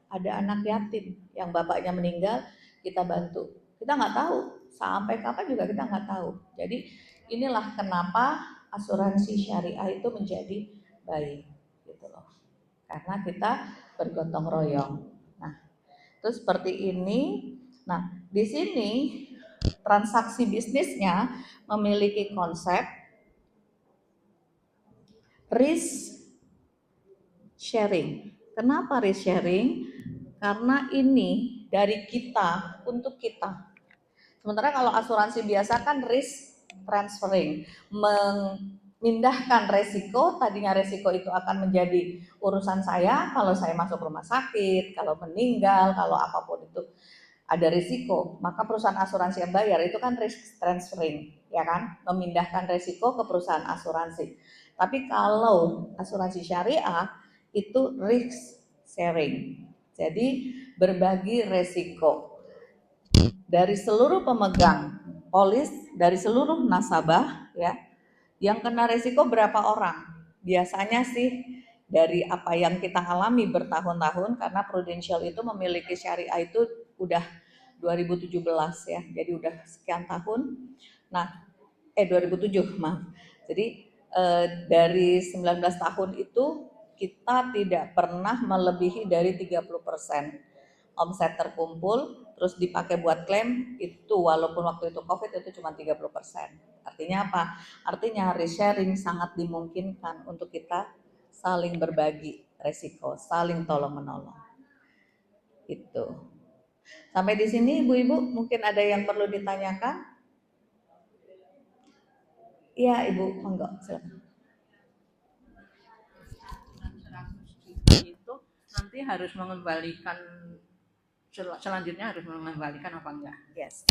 ada anak yatim yang bapaknya meninggal, kita bantu. Kita nggak tahu sampai kapan juga kita nggak tahu. Jadi inilah kenapa asuransi syariah itu menjadi baik gitu loh. Karena kita bergotong royong. Nah, itu seperti ini. Nah, di sini transaksi bisnisnya memiliki konsep risk sharing. Kenapa risk sharing? Karena ini dari kita untuk kita. Sementara kalau asuransi biasa kan risk transferring, memindahkan resiko, tadinya resiko itu akan menjadi urusan saya kalau saya masuk rumah sakit, kalau meninggal, kalau apapun itu ada risiko, maka perusahaan asuransi yang bayar itu kan risk transferring, ya kan, memindahkan risiko ke perusahaan asuransi. Tapi kalau asuransi syariah itu risk sharing, jadi berbagi resiko dari seluruh pemegang polis, dari seluruh nasabah, ya, yang kena resiko berapa orang? Biasanya sih dari apa yang kita alami bertahun-tahun, karena Prudential itu memiliki syariah itu udah 2017 ya, jadi udah sekian tahun. Nah, 2007 maaf. Jadi dari 19 tahun itu kita tidak pernah melebihi dari 30% omset terkumpul terus dipakai buat klaim itu, walaupun waktu itu Covid itu cuma 30%. Artinya apa? Artinya risk sharing sangat dimungkinkan untuk kita saling berbagi resiko, saling tolong menolong. Itu. Sampai di sini Ibu-ibu mungkin ada yang perlu ditanyakan? Iya Ibu, monggo silakan. Itu nanti harus mengembalikan, selanjutnya harus mengembalikan apa enggak? Yes.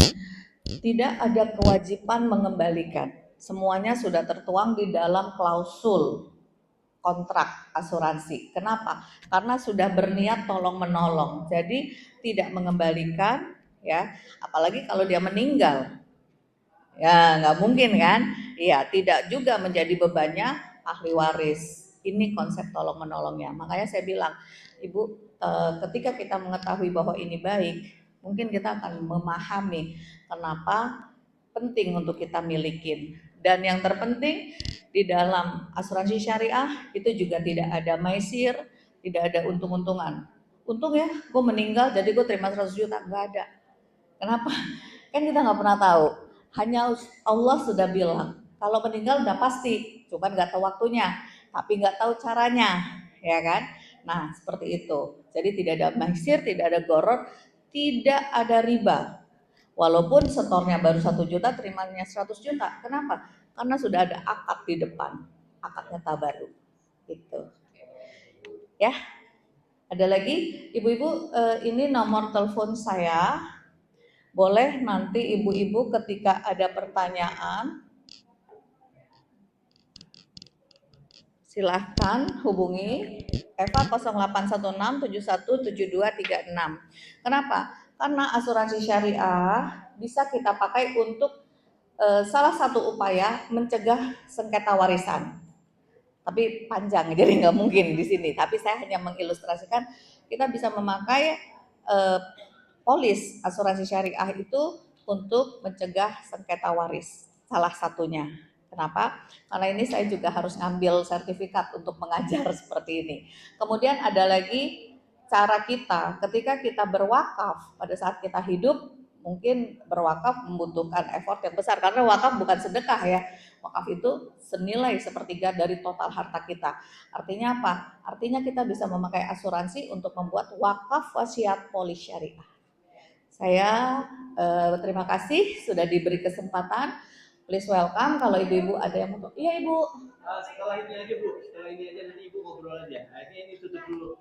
Tidak ada kewajiban mengembalikan. Semuanya sudah tertuang di dalam klausul kontrak asuransi. Kenapa? Karena sudah berniat tolong menolong. Jadi tidak mengembalikan ya, apalagi kalau dia meninggal. Ya, nggak mungkin kan? Iya, tidak juga menjadi bebannya ahli waris. Ini konsep tolong menolongnya. Makanya saya bilang, Ibu, ketika kita mengetahui bahwa ini baik, mungkin kita akan memahami kenapa penting untuk kita milikin. Dan yang terpenting di dalam asuransi syariah itu juga tidak ada maisir, tidak ada untung-untungan. Untung ya, gue meninggal jadi gue terima 100 juta, nggak ada. Kenapa? Kan kita nggak pernah tahu. Hanya Allah sudah bilang, kalau meninggal udah pasti, cuma nggak tahu waktunya, tapi nggak tahu caranya, ya kan? Nah seperti itu. Jadi tidak ada maisir, tidak ada goror, tidak ada riba. Walaupun setornya baru 1 juta, terimanya 100 juta. Kenapa? Karena sudah ada akad di depan, akadnya tabaruk. Gitu. Ya, ada lagi, ibu-ibu, ini nomor telepon saya. Boleh nanti ibu-ibu ketika ada pertanyaan, silahkan hubungi Eva 0816717236. Kenapa? Karena asuransi syariah bisa kita pakai untuk salah satu upaya mencegah sengketa warisan. Tapi panjang, jadi nggak mungkin di sini. Tapi saya hanya mengilustrasikan kita bisa memakai polis asuransi syariah itu untuk mencegah sengketa waris. Salah satunya. Kenapa? Karena ini saya juga harus ngambil sertifikat untuk mengajar seperti ini. Kemudian ada lagi cara kita ketika kita berwakaf pada saat kita hidup, mungkin berwakaf membutuhkan effort yang besar karena wakaf bukan sedekah ya. Wakaf itu senilai sepertiga dari total harta kita. Artinya apa? Artinya kita bisa memakai asuransi untuk membuat wakaf wasiat polis syariah. Saya terima kasih sudah diberi kesempatan. Please welcome kalau ibu-ibu ada yang mau. Iya ibu. Setelah ini aja Bu, setelah ini aja nanti Ibu ngobrol aja. Ini tutup dulu.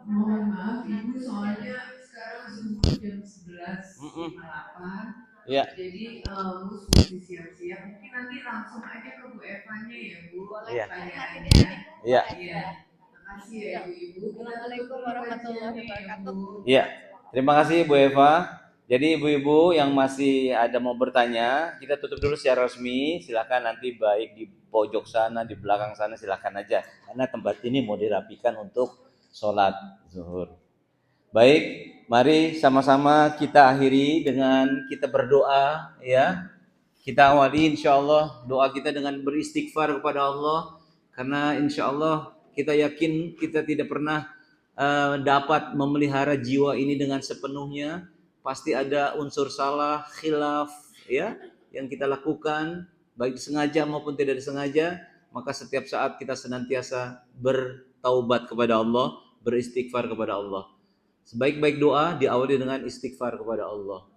Mohon maaf Ibu, soalnya sekarang subuh jam 11.58. Iya. Jadi mesti siap-siap. Mungkin nanti langsung aja ke Bu Evanya ya Bu. Iya. Pertanyaannya. Iya. Iya. Makasih ya Ibu. Assalamualaikum warahmatullahi wabarakatuh. Iya. Terima kasih Bu Eva. Jadi ibu-ibu yang masih ada mau bertanya, kita tutup dulu secara resmi. Silakan nanti baik di pojok sana, di belakang sana silakan aja. Karena tempat ini mau dirapikan untuk sholat zuhur. Baik, mari sama-sama kita akhiri dengan kita berdoa ya. Kita awali insya Allah doa kita dengan beristighfar kepada Allah. Karena insya Allah kita yakin kita tidak pernah dapat memelihara jiwa ini dengan sepenuhnya. Pasti ada unsur salah, khilaf ya yang kita lakukan baik disengaja maupun tidak disengaja. Maka setiap saat kita senantiasa bertaubat kepada Allah, beristighfar kepada Allah. Sebaik-baik doa diawali dengan istighfar kepada Allah.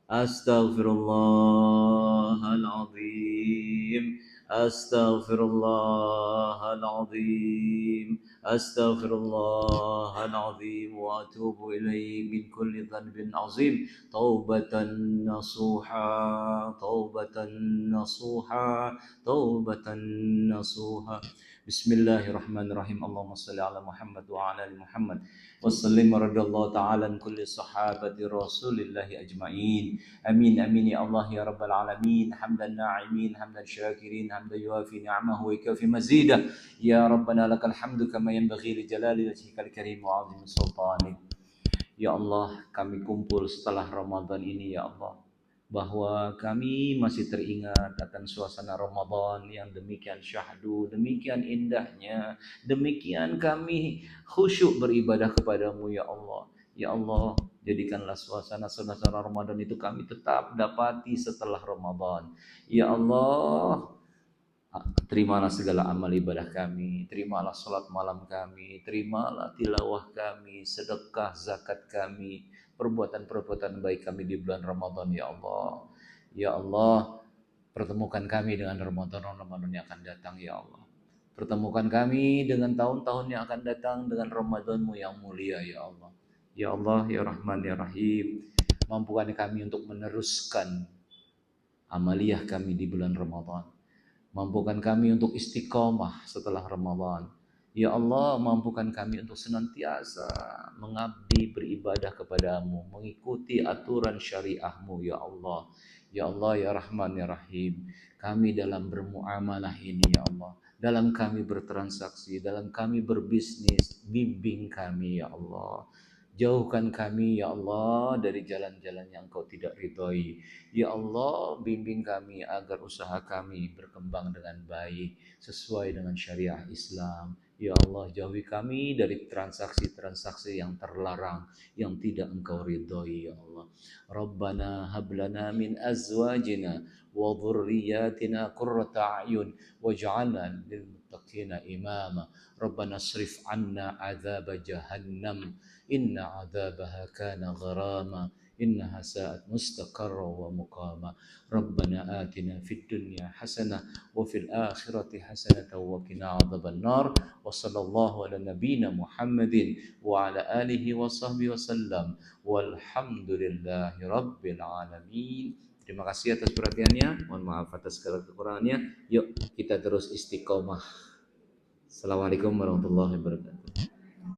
Astaghfirullahaladzim, astaghfirullahaladzim, astaghfirullahaladzim, wa atubu ilaihi min kulli dhanbin azim, taubatan nasuha, taubatan nasuha, taubatan nasuha. Bismillahirrahmanirrahim. Allahumma salli ala Muhammad wa ala ali Muhammad. Wassalim radhiyallahu ta'ala an kulli sahabati rasulillahi ajma'in. Amin amin ya Allah ya rabbal alamin. Hamdan na'imin, hamdan syakirin, hamdan yuafi ni'amahu wa yukafi mazidah. Ya Rabbana lakal hamdu kama yanbaghi li jalali wajhikal karim wa 'azimi sultanik. Ya Allah, kami kumpul setelah Ramadan ini ya Allah, bahwa kami masih teringat akan suasana Ramadan yang demikian syahdu, demikian indahnya, demikian kami khusyuk beribadah kepadamu ya Allah. Ya Allah, jadikanlah suasana Ramadan itu kami tetap dapati setelah Ramadan. Ya Allah, terimalah segala amal ibadah kami, terimalah salat malam kami, terimalah tilawah kami, sedekah zakat kami, perbuatan-perbuatan baik kami di bulan Ramadan ya Allah. Ya Allah, pertemukan kami dengan Ramadan yang akan datang ya Allah. Pertemukan kami dengan tahun-tahun yang akan datang dengan Ramadan-Mu yang mulia ya Allah. Ya Allah, ya Rahman, ya Rahim. Mampukan kami untuk meneruskan amaliyah kami di bulan Ramadan. Mampukan kami untuk istiqomah setelah Ramadan. Ya Allah, mampukan kami untuk senantiasa mengabdi beribadah kepadamu, mengikuti aturan syariahmu ya Allah. Ya Allah, ya Rahman, ya Rahim. Kami dalam bermuamalah ini ya Allah, dalam kami bertransaksi, dalam kami berbisnis, bimbing kami ya Allah. Jauhkan kami ya Allah dari jalan-jalan yang Engkau tidak ridhoi. Ya Allah, bimbing kami agar usaha kami berkembang dengan baik sesuai dengan syariah Islam. Ya Allah, jauhi kami dari transaksi-transaksi yang terlarang, yang tidak Engkau ridhoi ya Allah. Rabbana hablana min azwajina wa dhurriyyatina qurrata a'yun waj'alna lil muttaqina imama. Rabbana srif 'anna 'adzab jahannam. Inna 'adzabaha kana gharama. إنها ساءت مستقرا ومقاما ربنا آتنا في الدنيا حسنة وفي الآخرة حسنة وقنا عذاب النار وصلى الله على نبينا محمد وعلى آله وصحبه وسلم والحمد لله رب العالمين. Terima kasih atas perhatiannya. Mohon maaf atas segala kekurangannya. Yuk kita terus istiqomah. Assalamualaikum warahmatullahi wabarakatuh.